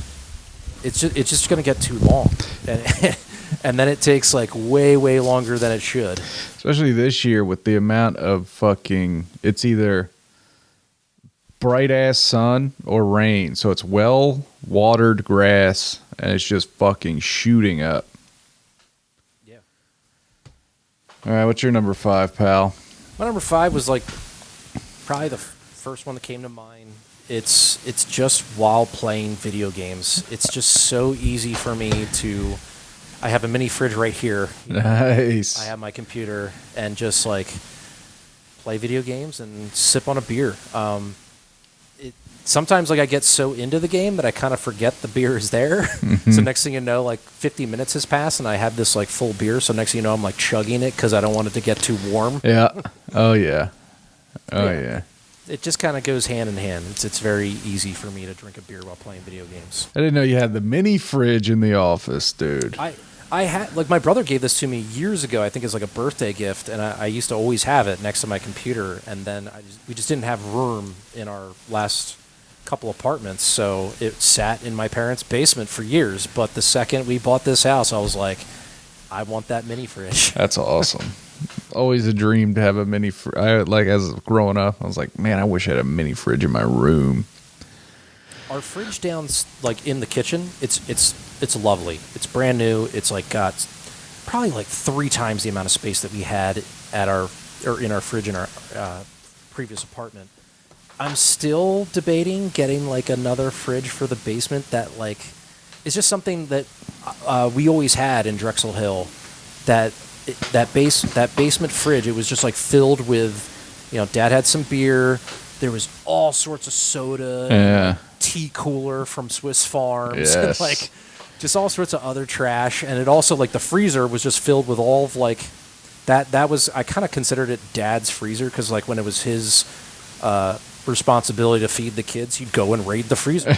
it's just going to get too long, and then it takes like way longer than it should. Especially this year with the amount of fucking, it's either bright ass sun or rain, so it's well watered grass, and it's just fucking shooting up. Yeah. All right, what's your number 5, pal? My number 5 was like probably the first one that came to mind. It's just while playing video games. It's just so easy for me to. I have a mini fridge right here. Nice. I have my computer and just like play video games and sip on a beer. Sometimes like I get so into the game that I kind of forget the beer is there. Mm-hmm. So next thing you know, like 50 minutes has passed and I have this like full beer. So next thing you know, I'm like chugging it because I don't want it to get too warm. Yeah. Oh yeah. Oh yeah. It just kind of goes hand in hand. It's very easy for me to drink a beer while playing video games. I didn't know you had the mini fridge in the office, dude. I had, like, my brother gave this to me years ago. I think it's like a birthday gift, and I used to always have it next to my computer. And then we just didn't have room in our last couple apartments, so it sat in my parents' basement for years. But the second we bought this house, I was like, I want that mini fridge. That's awesome. Always a dream to have a mini fridge. Like, as growing up, I was like, man, I wish I had a mini fridge in my room. Our fridge down, like, in the kitchen, it's lovely. It's brand new. It's like got probably like 3 times the amount of space that we had in our fridge in our previous apartment. I'm still debating getting like another fridge for the basement that like is just something that we always had in Drexel Hill. That basement fridge, it was just like filled with, Dad had some beer. There was all sorts of soda. Yeah. Tea cooler from Swiss Farms. Yes. And like just all sorts of other trash. And it also, like, the freezer was just filled with all of like that was, I kind of considered it Dad's freezer because like when it was his responsibility to feed the kids, he'd go and raid the freezer.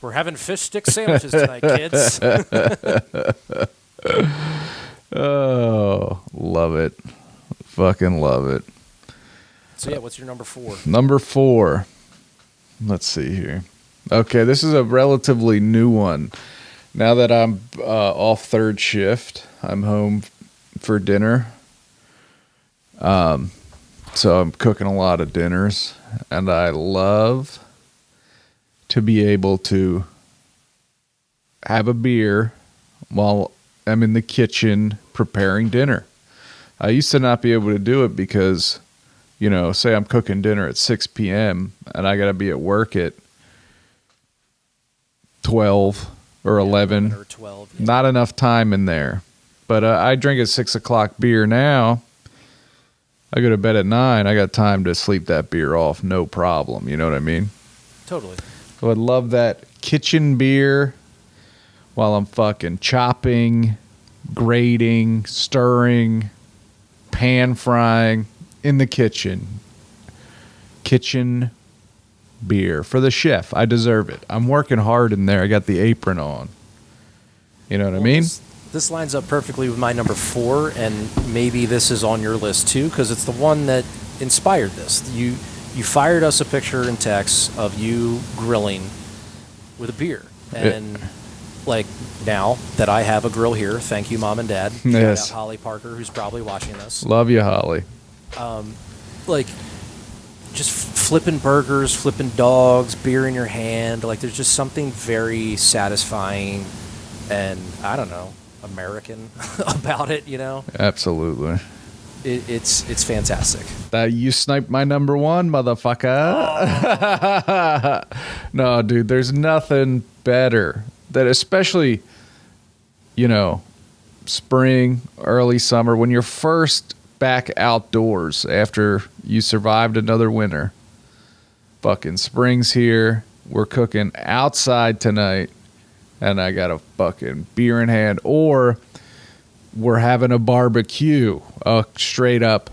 We're having fish stick sandwiches tonight, kids. Oh, love it. Fucking love it. So yeah, what's your number 4? Number 4. Let's see here. Okay, this is a relatively new one. Now that I'm off third shift, I'm home for dinner. So I'm cooking a lot of dinners, and I love to be able to have a beer while I'm in the kitchen preparing dinner. I used to not be able to do it because, you know, say I'm cooking dinner at 6 p.m. and I got to be at work at 12 or 11. Or 12. Yeah. Not enough time in there. But I drink a 6 o'clock beer now. I go to bed at 9. I got time to sleep that beer off. No problem. You know what I mean? Totally. So I'd love that kitchen beer while I'm fucking chopping, grating, stirring, pan frying in the kitchen. Kitchen beer for the chef. I deserve it. I'm working hard in there. I got the apron on. You know what I mean? This lines up perfectly with my number 4, and maybe this is on your list too, because it's the one that inspired this. You fired us a picture in text of you grilling with a beer, and like now that I have a grill here, thank you, Mom and Dad. Yes. Shout out Holly Parker, who's probably watching this. Love you, Holly. Like just flipping burgers, flipping dogs, beer in your hand. Like there's just something very satisfying and, I don't know, American about it, you know? Absolutely. It's fantastic. That you sniped my number 1, motherfucker. Oh. No, dude, there's nothing better that, especially, you know, spring, early summer, when you're first back outdoors after you survived another winter. Fucking spring's here. We're cooking outside tonight, and I got a fucking beer in hand, or we're having a barbecue, straight up.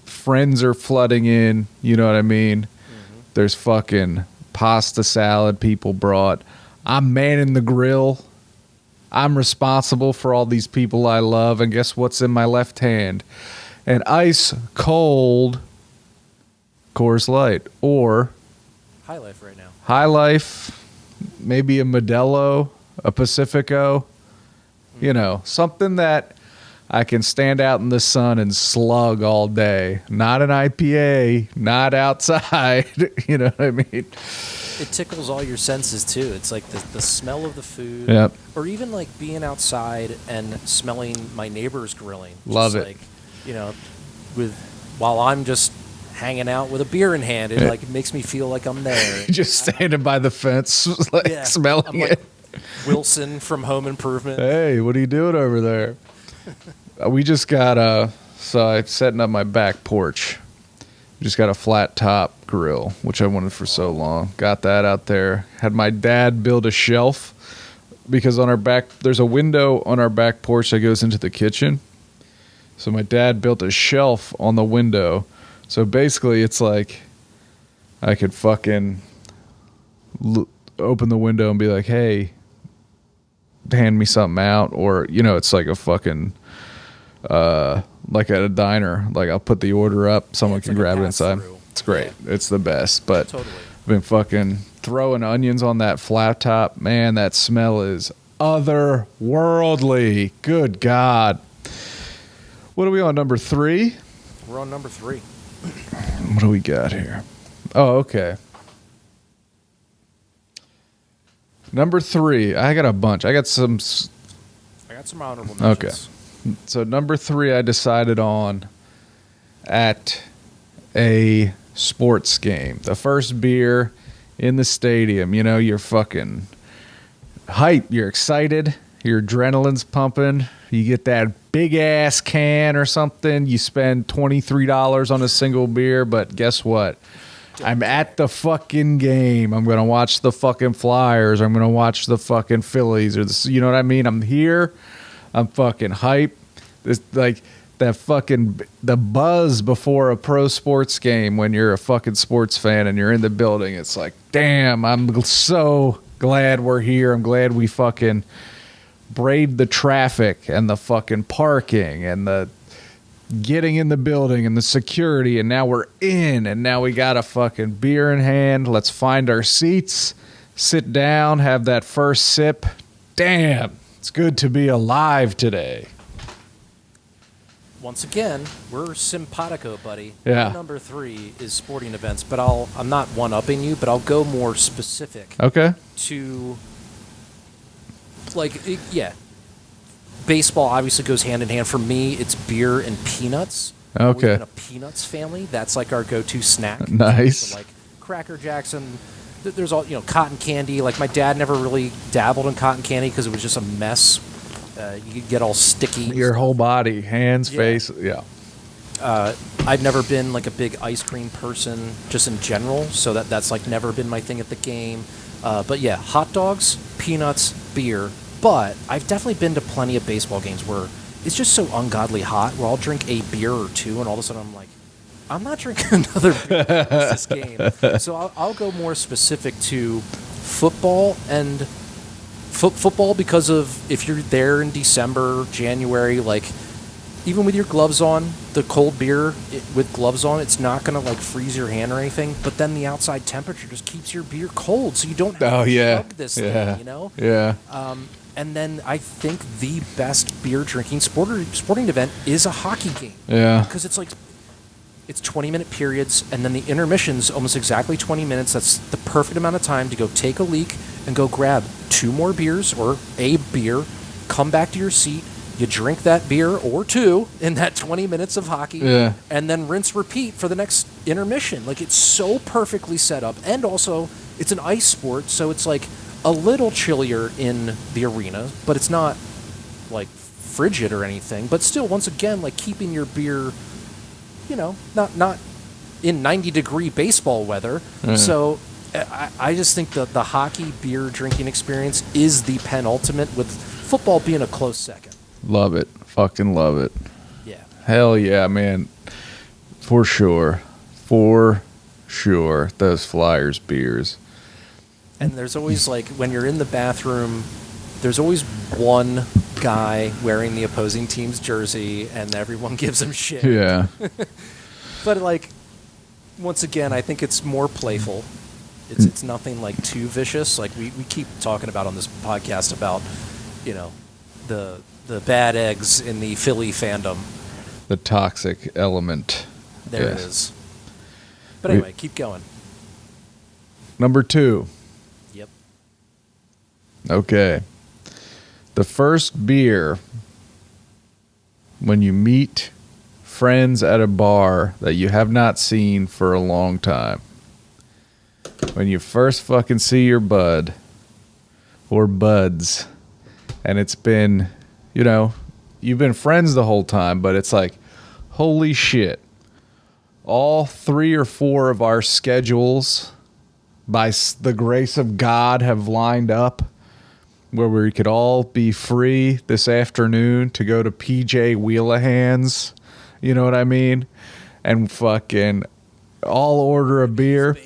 Friends are flooding in, you know what I mean? Mm-hmm. There's fucking pasta salad people brought. I'm manning the grill. I'm responsible for all these people I love, and guess what's in my left hand? An ice cold Coors Light, or High Life right now. High Life, maybe a Modelo, a Pacifico, you know, something that I can stand out in the sun and slug all day. Not an IPA, not outside, you know what I mean? It tickles all your senses too. It's like the smell of the food, yep. Or even like being outside and smelling my neighbors grilling. Love it. Like, you know, while I'm just hanging out with a beer in hand, it like makes me feel like I'm there. Just standing by the fence, like smelling it. Wilson from Home Improvement. Hey, what are you doing over there? We just got so I'm setting up my back porch. Just got a flat top grill, which I wanted for so long. Got that out there. Had my dad build a shelf because on our back, there's a window on our back porch that goes into the kitchen. So my dad built a shelf on the window. So basically, it's like I could fucking open the window and be like, hey, hand me something out. Or, you know, it's like a fucking, like at a diner. Like I'll put the order up. Someone can grab it inside. It's great. Yeah. It's the best. But totally. I've been fucking throwing onions on that flat top. Man, that smell is otherworldly. Good God. What are we on, number 3? We're on number 3. What do we got here? Oh, okay. Number 3. I got a bunch. I got some honorable mentions. Okay. So number 3 I decided on at a sports game. The first beer in the stadium. You know, you're fucking hype. You're excited. Your adrenaline's pumping. You get that big ass can or something. You spend $23 on a single beer, but guess what? I'm at the fucking game. I'm going to watch the fucking Flyers. I'm going to watch the fucking Phillies. Or you know what I mean? I'm here. I'm fucking hype. This, like, that fucking, the buzz before a pro sports game when you're a fucking sports fan and you're in the building. It's like, damn, I'm so glad we're here. I'm glad we fucking braved the traffic and the fucking parking and the getting in the building and the security, and now we're in, and now we got a fucking beer in hand. Let's find our seats, sit down, have that first sip. Damn, it's good to be alive today. Once again, we're simpatico, buddy. Yeah. My number 3 is sporting events, but I'm not one-upping you, but I'll go more specific. Okay. To, yeah. Baseball obviously goes hand in hand. For me, it's beer and peanuts. Okay. We're in a peanuts family. That's like our go-to snack. Nice. So like Cracker Jacks and there's all, cotton candy. Like my dad never really dabbled in cotton candy because it was just a mess. You could get all sticky. Your whole body, hands, face, yeah. I've never been like a big ice cream person just in general, so that's like never been my thing at the game. But yeah, hot dogs, peanuts, beer. But I've definitely been to plenty of baseball games where it's just so ungodly hot where I'll drink a beer or two and all of a sudden I'm like, I'm not drinking another beer this game. So I'll go more specific to football and football because of if you're there in December, January, like even with your gloves on, the cold beer with gloves on, it's not going to like freeze your hand or anything. But then the outside temperature just keeps your beer cold, so you don't have to chug this thing, Yeah. And then I think the best beer drinking sporting event is a hockey game. Yeah. Because it's 20-minute periods, and then the intermission's almost exactly 20 minutes. That's the perfect amount of time to go take a leak and go grab 2 more beers or a beer, come back to your seat, you drink that beer or 2 in that 20 minutes of hockey, and then rinse, repeat for the next intermission. Like, it's so perfectly set up. And also, it's an ice sport, so it's like a little chillier in the arena, but it's not like frigid or anything. But still, once again, like keeping your beer, not in 90-degree baseball weather. So I just think the hockey beer drinking experience is the penultimate, with football being a close second. Love it. Fucking love it. Yeah. Hell yeah, man. For sure. For sure. Those Flyers beers. And there's always, like, when you're in the bathroom, there's always one guy wearing the opposing team's jersey, and everyone gives him shit. Yeah. But, like, once again, I think it's more playful. It's nothing, like, too vicious. Like, we keep talking about on this podcast about, the bad eggs in the Philly fandom. The toxic element. There it is. But anyway, keep going. Number 2. Yep. Okay. The first beer when you meet friends at a bar that you have not seen for a long time. When you first fucking see your bud or buds, and it's been, you've been friends the whole time, but it's like, holy shit. All 3 or 4 of our schedules, by the grace of God, have lined up where we could all be free this afternoon to go to PJ Wheelahands, you know what I mean? And fucking all order a beer,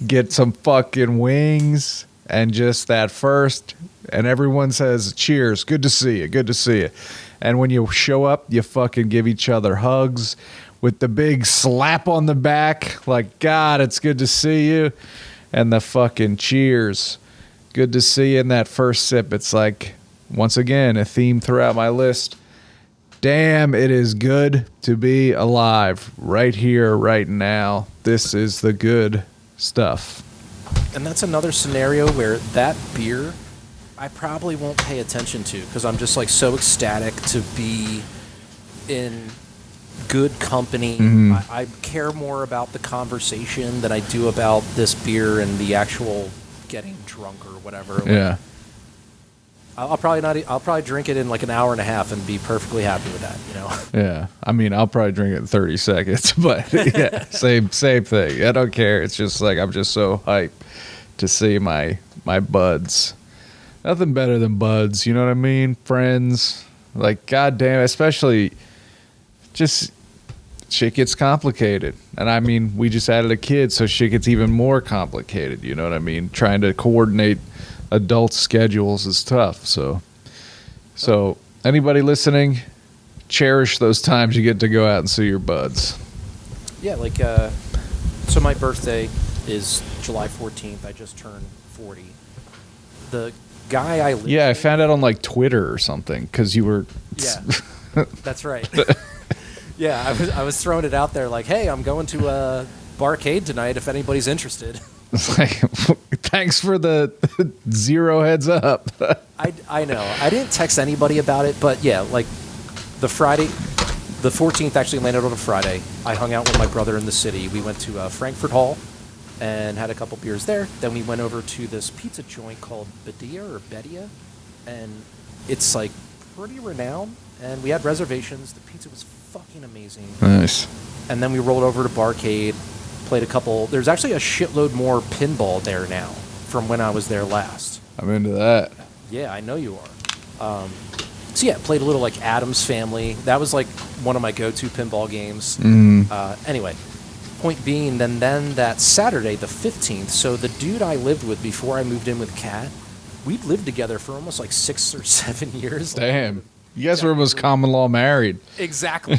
get some fucking wings, and just that first, and everyone says, cheers, good to see you, good to see you. And when you show up, you fucking give each other hugs with the big slap on the back, like, God, it's good to see you. And the fucking cheers. Good to see you in that first sip. It's like, once again, a theme throughout my list. Damn, it is good to be alive right here, right now. This is the good stuff. And that's another scenario where that beer I probably won't pay attention to because I'm just like so ecstatic to be in good company. Mm-hmm. I care more about the conversation than I do about this beer and the actual getting drunk or whatever. Like, Yeah. I'll probably drink it in like an hour and a half and be perfectly happy with that, Yeah. I mean, I'll probably drink it in 30 seconds, but yeah, same thing. I don't care. It's just like, I'm just so hyped to see my buds. Nothing better than buds, you know what I mean? Friends. Like, goddamn, especially just shit gets complicated. And I mean, we just added a kid, so shit gets even more complicated, you know what I mean? Trying to coordinate adult schedules is tough. So anybody listening, cherish those times you get to go out and see your buds. Yeah, like, so my birthday is July 14th. I just turned 40. The guy I live with, I found out on like Twitter or something because you were. Yeah, that's right. Yeah, I was throwing it out there like, hey, I'm going to a barcade tonight if anybody's interested. It's like, thanks for the 0 heads up. I know. I didn't text anybody about it, but yeah, like the Friday, the 14th actually landed on a Friday. I hung out with my brother in the city. We went to Frankfurt Hall and had a couple beers there. Then we went over to this pizza joint called Bedia, and it's like pretty renowned. And we had reservations. The pizza was fucking amazing. Nice. And then we rolled over to Barcade, played a couple. There's actually a shitload more pinball there now from when I was there last. I'm into that. Yeah, I know you are. So yeah, played a little like Addams Family. That was like one of my go-to pinball games. Anyway, point being, then that Saturday, the 15th, so the dude I lived with before I moved in with Kat, we'd lived together for almost like 6 or 7 years. Damn. You guys were almost common law married. Exactly.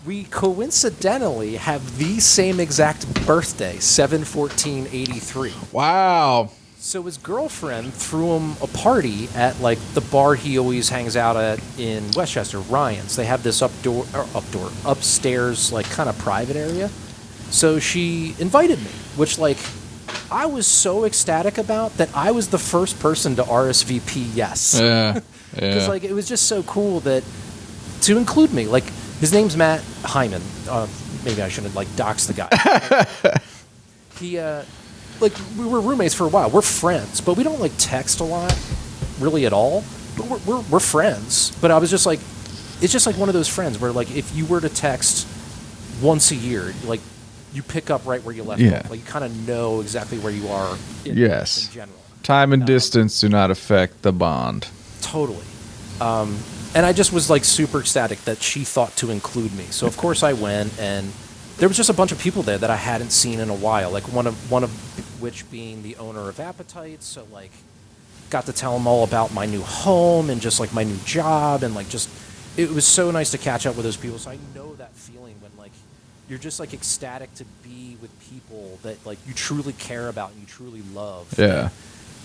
We coincidentally have the same exact birthday, 7/14/83. Wow. So his girlfriend threw him a party at like the bar he always hangs out at in Westchester, Ryan's. They have this upstairs, like kind of private area. So she invited me, which like I was so ecstatic about that I was the first person to RSVP yes. Yeah. Because like it was just so cool that to include me. Like his name's Matt Hyman. Maybe I shouldn't like dox the guy. He like we were roommates for a while. We're friends, but we don't like text a lot, really at all. But we're friends. But I was just like, it's just like one of those friends where like if you were to text once a year, like you pick up right where you left off. Like you kind of know exactly where you are. In general. Time and distance do not affect the bond. Totally. And I just was like super ecstatic that she thought to include me. So of course I went, and there was just a bunch of people there that I hadn't seen in a while. Like one of which being the owner of Appetite. So like, got to tell him all about my new home and just like my new job, and like just it was so nice to catch up with those people. So I know that feeling when like you're just like ecstatic to be with people that like you truly care about and you truly love. Yeah.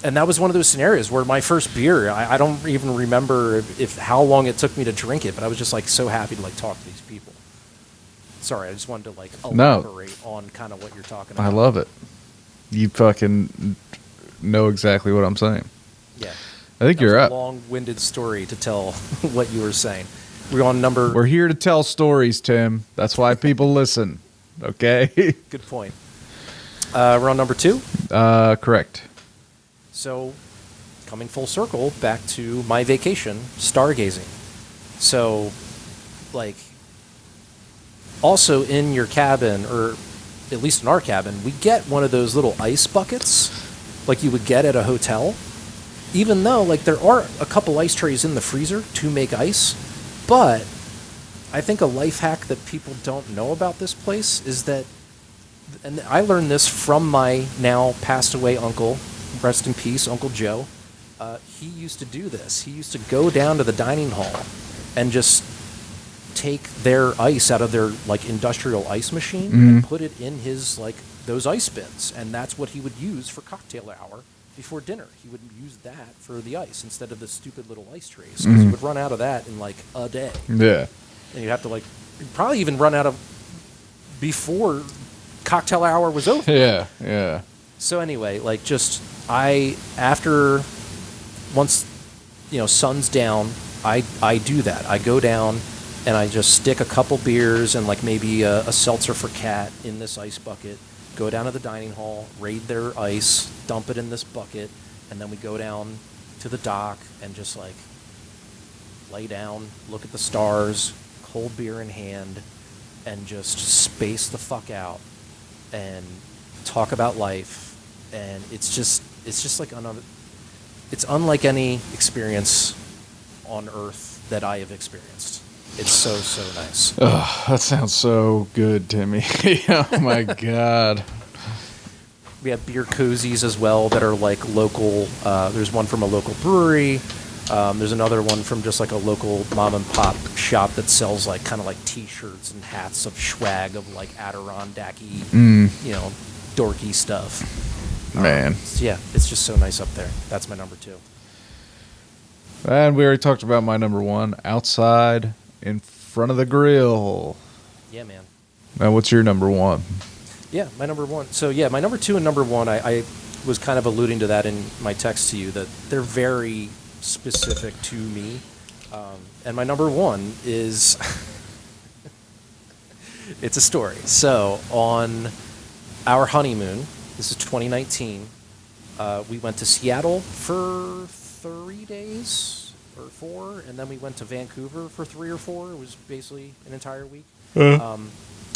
And that was one of those scenarios where my first beer, I don't even remember if how long it took me to drink it, but I was just like so happy to like talk to these people. Sorry, I just wanted to like elaborate on kind of what you're talking about. I love it. You fucking know exactly what I'm saying. Yeah. I think you're up. A long-winded story to tell what you were saying. We're on number... We're here to tell stories, Tim. That's why people listen. Okay? Good point. We're on number 2? Correct. So, coming full circle, back to my vacation, stargazing. So, like, also in your cabin, or at least in our cabin, we get one of those little ice buckets, like you would get at a hotel. Even though, like, there are a couple ice trays in the freezer to make ice, but I think a life hack that people don't know about this place is that, and I learned this from my now passed away uncle, rest in peace, Uncle Joe. He used to do this. He used to go down to the dining hall and just take their ice out of their like industrial ice machine and put it in his like those ice bins, and that's what he would use for cocktail hour before dinner. He would use that for the ice instead of the stupid little ice trays, because he would run out of that in like a day. Yeah. And you'd have to like probably even run out of before cocktail hour was over. Yeah, yeah. So anyway, like just after once sun's down, I do that. I go down and I just stick a couple beers and like maybe a seltzer for Kat in this ice bucket. Go down to the dining hall, raid their ice, dump it in this bucket, and then we go down to the dock and just like lay down, look at the stars, cold beer in hand, and just space the fuck out and talk about life. And it's just like it's unlike any experience on Earth that I have experienced. It's so nice. Oh, that sounds so good, Timmy. Oh my God. We have beer koozies as well that are like local. There's one from a local brewery. There's another one from just like a local mom and pop shop that sells like kind of like T-shirts and hats of swag of like Adirondacky, dorky stuff. Man. So yeah, it's just so nice up there. That's my number 2. And we already talked about my number 1, outside in front of the grill. Yeah, man. Now, what's your number 1? Yeah, my number 1. So yeah, my number 2 and number 1, I was kind of alluding to that in my text to you, that they're very specific to me. And my number 1 is, it's a story. So on our honeymoon, this is 2019, we went to Seattle for 3 days or 4, and then we went to Vancouver for 3 or 4. It was basically an entire week.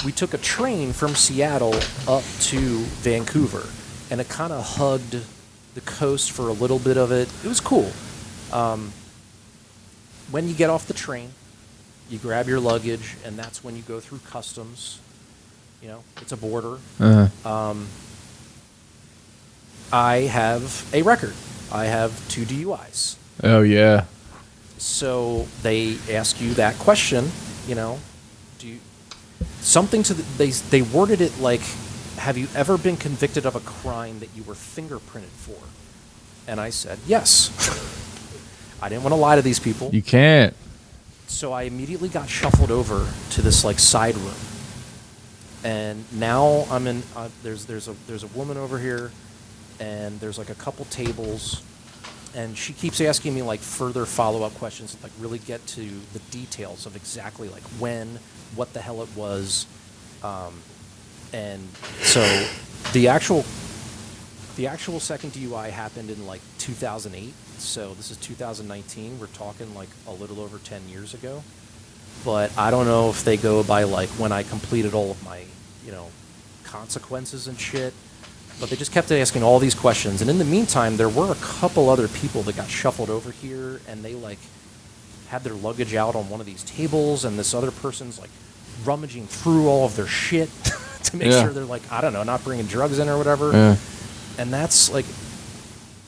We took a train from Seattle up to Vancouver, and it kind of hugged the coast for a little bit of it. It was cool. When you get off the train, you grab your luggage, and that's when you go through customs. It's a border. I have a record. I have 2 DUIs. Oh, yeah. So they ask you that question, do you... Something to they worded it like, have you ever been convicted of a crime that you were fingerprinted for? And I said, yes. I didn't want to lie to these people. You can't. So I immediately got shuffled over to this like side room. And now I'm in, there's a woman over here, and there's like a couple tables, and she keeps asking me like further follow-up questions, like really get to the details of exactly like when, what the hell it was. And so the actual second DUI happened in like 2008. So this is 2019. We're talking like a little over 10 years ago. But I don't know if they go by like when I completed all of my, consequences and shit. But they just kept asking all these questions. And in the meantime, there were a couple other people that got shuffled over here, and they like had their luggage out on one of these tables, and this other person's like rummaging through all of their shit to make sure they're like, I don't know, not bringing drugs in or whatever. Yeah. And that's like,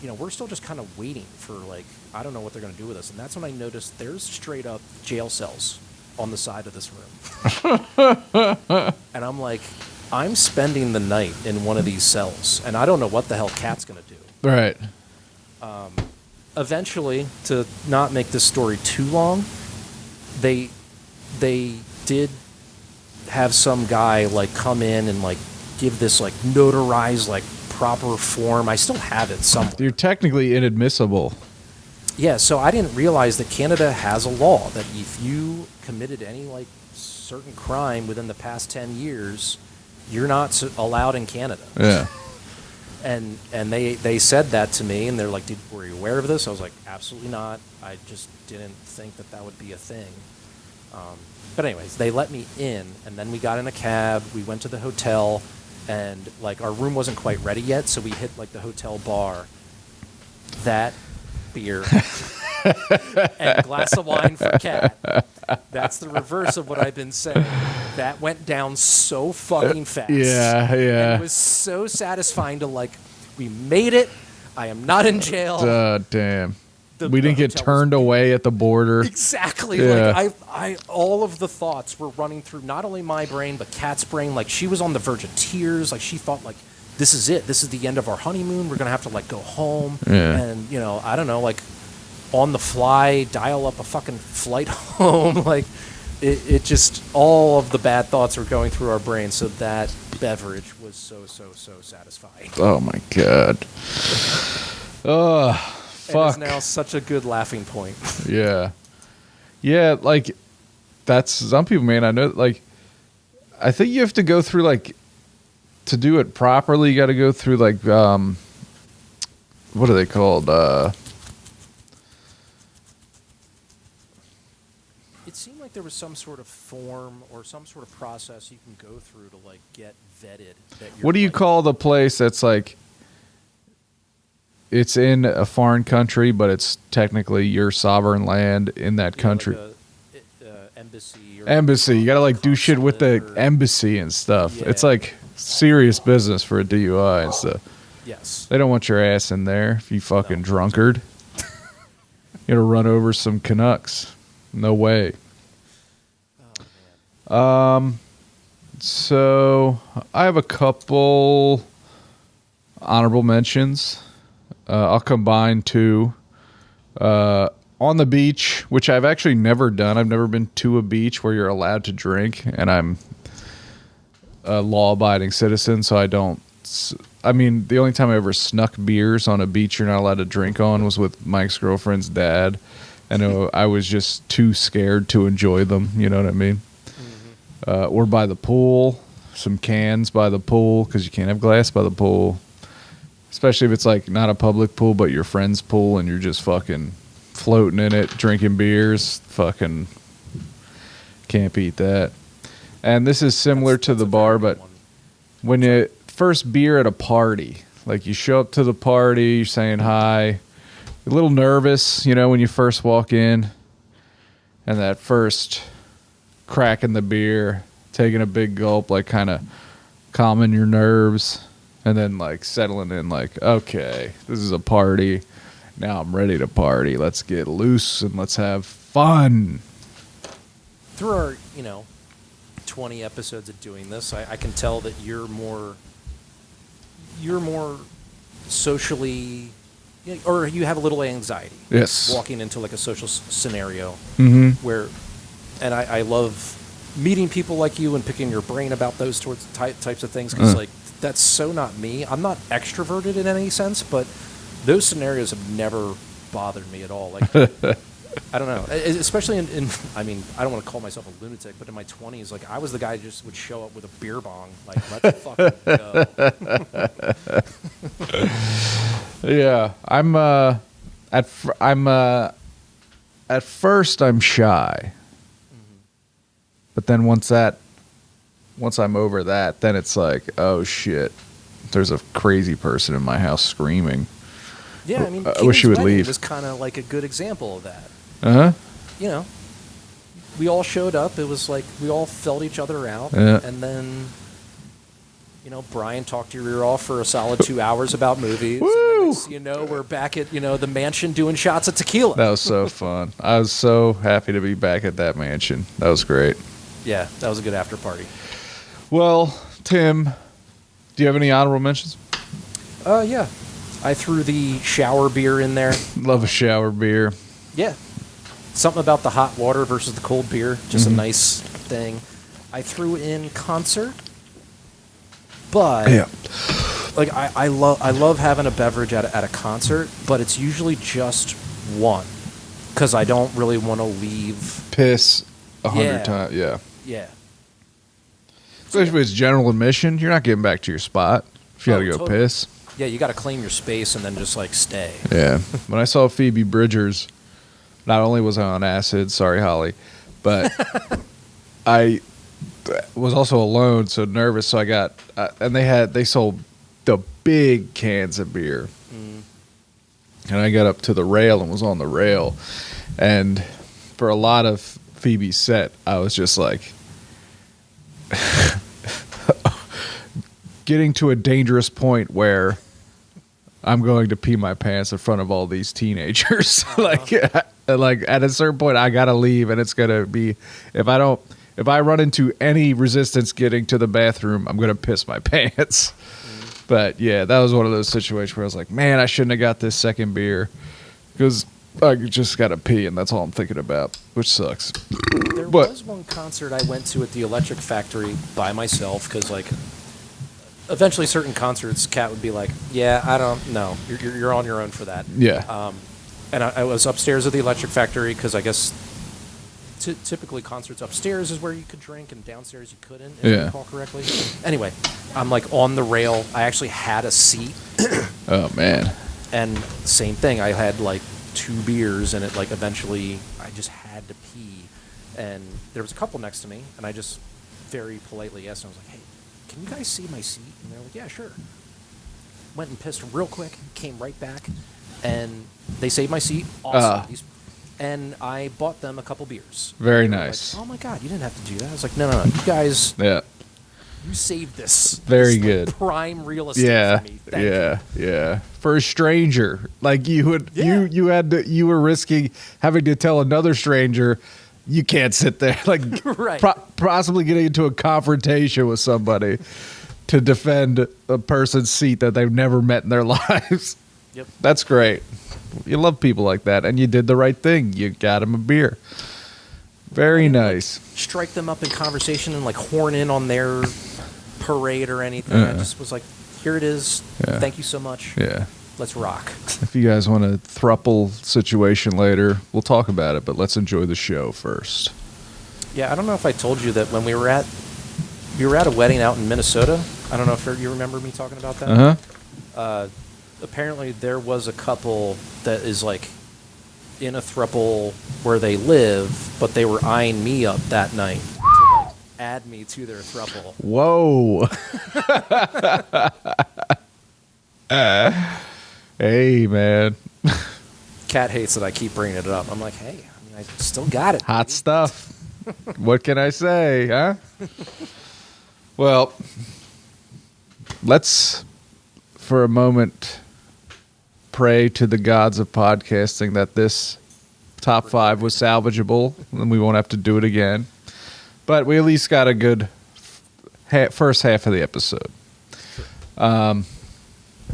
we're still just kind of waiting for like, I don't know what they're going to do with us. And that's when I noticed there's straight up jail cells on the side of this room. And I'm like, I'm spending the night in one of these cells, and I don't know what the hell Kat's going to do. Right. Eventually, to not make this story too long, they did have some guy like come in and like give this like notarized like proper form. I still have it somewhere. You're technically inadmissible. Yeah, so I didn't realize that Canada has a law that if you committed any like certain crime within the past 10 years, you're not allowed in Canada. Yeah. And they said that to me, and they're like, were you aware of this? I was like, absolutely not. I just didn't think that would be a thing. But anyways, they let me in, and then we got in a cab. We went to the hotel, and like our room wasn't quite ready yet, so we hit like the hotel bar. That beer and a glass of wine for Kat. That's the reverse of what I've been saying. That went down so fucking fast. Yeah, yeah. And it was so satisfying to like, we made it. I am not in jail. Damn. We didn't get turned away at the border. Exactly. Yeah. Like I all of the thoughts were running through not only my brain but Kat's brain. Like she was on the verge of tears. Like she thought like, this is it. This is the end of our honeymoon. We're gonna have to like go home. Yeah. And I don't know, like on the fly, dial up a fucking flight home. Like it just, all of the bad thoughts were going through our brain. So that beverage was so satisfying. Oh my God. Oh, fuck. And it's now such a good laughing point. Yeah. Yeah, like that's some people, man. I know, like, I think you have to go through like, to do it properly, you got to go through like, what are they called? It seemed like there was some sort of form or some sort of process you can go through to like get vetted. That you're What do you like, call the place that's like, it's in a foreign country, but it's technically your sovereign land in that country? Like embassy. Or Embassy. You got to like do shit with the consulate or- embassy and stuff. Yeah. It's like serious business for a DUI and stuff. Yes. They don't want your ass in there if you fucking drunkard. You're gonna run over some Canucks. No way. Oh, man. So I have a couple honorable mentions. I'll combine two. On the beach, which I've actually never done. I've never been to a beach where you're allowed to drink, and I'm a law-abiding citizen, so I don't. I mean, the only time I ever snuck beers on a beach you're not allowed to drink on was with Mike's girlfriend's dad, and I was just too scared to enjoy them. You know what I mean? Mm-hmm. Or by the pool, some cans by the pool, because you can't have glass by the pool, especially if it's like not a public pool but your friend's pool, and you're just fucking floating in it, drinking beers. Fucking can't beat that. And this is similar to the bar, but when you first beer at a party, like you show up to the party, you're saying hi, you're a little nervous, you know, when you first walk in, and that first crack in the beer, taking a big gulp, like kind of calming your nerves, and then like settling in, like, okay, this is a party. Now I'm ready to party. Let's get loose and let's have fun. Through our, 20 episodes of doing this, I can tell that you're more socially, or you have a little anxiety. Yes. Walking into like a social scenario Mm-hmm. And I love meeting people like you and picking your brain about those types of things, because like that's so not me. I'm not extroverted in any sense, but those scenarios have never bothered me at all. Like, I don't know, especially in I mean, I don't want to call myself a lunatic, but in my 20s, like I was the guy who just would show up with a beer bong, like, let's fucking go. Yeah, at first I'm shy, but then once I'm over that, then it's like, oh shit, there's a crazy person in my house screaming. Yeah, I mean, I wish you would leave. It was kind of like a good example of that. Uh-huh. We all showed up. It was like we all felt each other out, Yeah. and then, Brian talked your ear off for a solid 2 hours about movies. Woo! And then we're back at the mansion doing shots of tequila. That was so fun. I was so happy to be back at that mansion. That was great. Yeah, that was a good after party. Well, Tim, do you have any honorable mentions? Yeah. I threw the shower beer in there. Love a shower beer. Yeah. Something about the hot water versus the cold beer. Just a nice thing. I threw in concert. But Yeah. like I love having a beverage at a concert, but it's usually just one, because I don't really want to leave. Piss 100 Yeah. times. Yeah. Yeah. Especially if it's general admission, you're not getting back to your spot if you got to go totally. piss. Yeah, you got to claim your space and then just like stay. Yeah. When I saw Phoebe Bridgers, not only was I on acid, sorry Holly, but I was also alone, so nervous. So I got, and they sold the big cans of beer, and I got up to the rail and was on the rail, and for a lot of Phoebe's set, I was just like getting to a dangerous point where I'm going to pee my pants in front of all these teenagers. like at a certain point, I gotta leave, and it's gonna be if I run into any resistance getting to the bathroom, I'm gonna piss my pants. But yeah, that was one of those situations where I was like, man, I shouldn't have got this second beer because I just gotta pee, and that's all I'm thinking about, which sucks. There was one concert I went to at the Electric Factory by myself, because like eventually certain concerts, Kat would be like, yeah, I don't know, you're on your own for that. Yeah. And I was upstairs at the Electric Factory because I guess typically concerts upstairs is where you could drink and downstairs you couldn't, if I recall correctly. Anyway, I'm like on the rail. I actually had a seat. Oh, man. And same thing. I had like 2 beers, and it like eventually I just had to pee. And there was a couple next to me, and I just very politely asked them, I was like, hey, can you guys see my seat? And they're like, yeah, sure. Went and pissed real quick, came right back, and they saved my seat. Awesome. And I bought them a couple beers. Very nice. Like, oh my God, you didn't have to do that. I was like, no, you guys. Yeah. You saved this. Very this, good. Like, prime real estate for me. Thank you. Yeah. For a stranger, like you were risking having to tell another stranger, you can't sit there, like Right. possibly getting into a confrontation with somebody to defend a person's seat that they've never met in their lives. Yep. That's great. You love people like that, and you did the right thing. You got them a beer. Very nice. Like, strike them up in conversation and like horn in on their parade or anything. I just was like, here it is. Yeah. Thank you so much. Yeah. Let's rock. If you guys want a thruple situation later, we'll talk about it, but let's enjoy the show first. Yeah, I don't know if I told you that when we were at a wedding out in Minnesota. I don't know if you remember me talking about that. Uh-huh. Apparently there was a couple that is like in a throuple where they live, but they were eyeing me up that night to like add me to their throuple. Whoa. Hey, man. Cat hates that I keep bringing it up. I'm like, hey, I mean, I still got it. Hot stuff. What can I say, huh? Well, let's, for a moment, pray to the gods of podcasting that this top 5 was salvageable and we won't have to do it again. But we at least got a good first half of the episode. If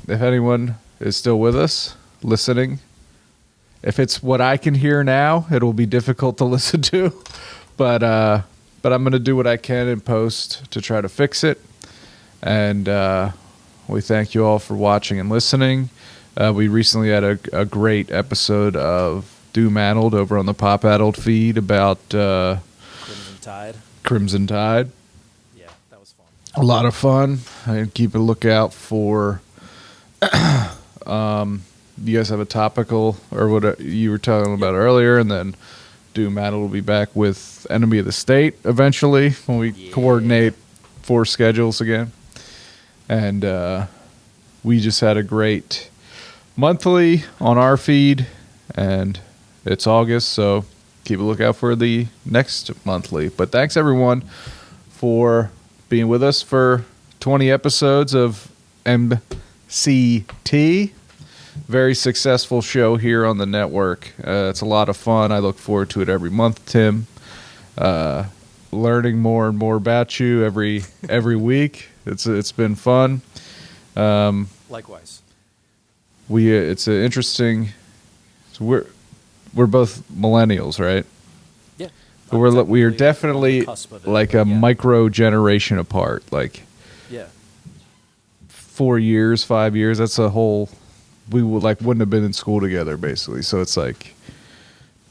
anyone is still with us, listening, if it's what I can hear now, it will be difficult to listen to. But I'm going to do what I can in post to try to fix it. And we thank you all for watching and listening. We recently had a great episode of Doom Addled over on the Pop Addled feed about Crimson Tide. Yeah, that was fun. A lot of fun. And keep a lookout for... you guys have a topical or what you were talking about earlier, and then Doom Addled will be back with Enemy of the State eventually when we coordinate 4 schedules again. And we just had a great monthly on our feed, and it's August, so keep a lookout for the next monthly. But thanks everyone for being with us for 20 episodes of MCT. Very successful show here on the network. It's a lot of fun. I look forward to it every month, Tim. Learning more and more about you every week. It's been fun. Likewise. It's an interesting. So we're both millennials, right? Yeah. We are definitely like a micro generation apart. Like 4 years, 5 years. That's a whole. We wouldn't have been in school together, basically. So it's like,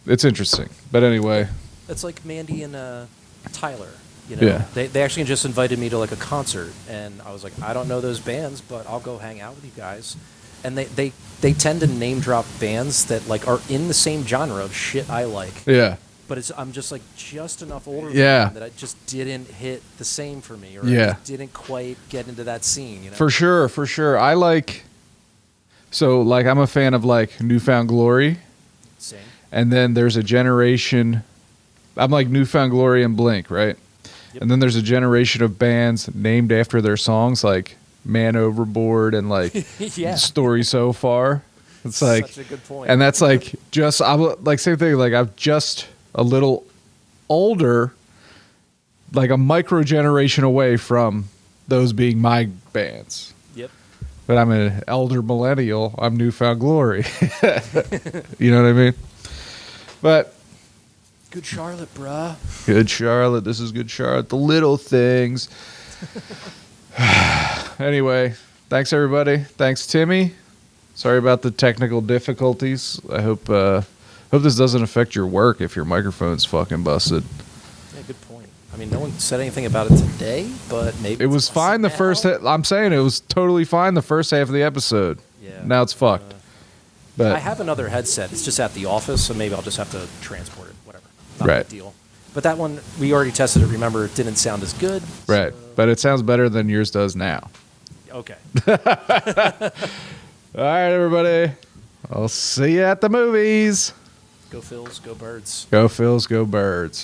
it's interesting. But anyway, it's like Mandy and Tyler. You know, they actually just invited me to like a concert, and I was like, I don't know those bands, but I'll go hang out with you guys. And they tend to name drop bands that like are in the same genre of shit I like. Yeah. But I'm just like just enough older than them that I just didn't hit the same for me, or I just didn't quite get into that scene. You know? For sure. I like. So, like, I'm a fan of, like, Newfound Glory. Same. And then there's a generation... I'm like Newfound Glory and Blink, right? Yep. And then there's a generation of bands named after their songs, like Man Overboard and, like, Story So Far. It's like... Such a good point. And that's, like, just... I'm like, same thing. Like, I'm just a little older, like, a micro-generation away from those being my bands. Yep. But I'm an elder millennial. I'm Newfound Glory. You know what I mean? But good Charlotte, bruh. Good Charlotte. This is good Charlotte. The little things. Anyway, thanks everybody. Thanks Timmy. Sorry about the technical difficulties. I hope this doesn't affect your work if your microphone's fucking busted. Yeah, good point. I mean, no one said anything about it today, but maybe it was fine the first. I'm saying it was totally fine the first half of the episode. Yeah. Now it's fucked. But I have another headset. It's just at the office, so maybe I'll just have to transport it. Whatever. Not right. a big deal. But that one we already tested it. Remember, it didn't sound as good. Right. So. But it sounds better than yours does now. Okay. All right, everybody. I'll see you at the movies. Go Phils, go Birds. Go Phils, go Birds.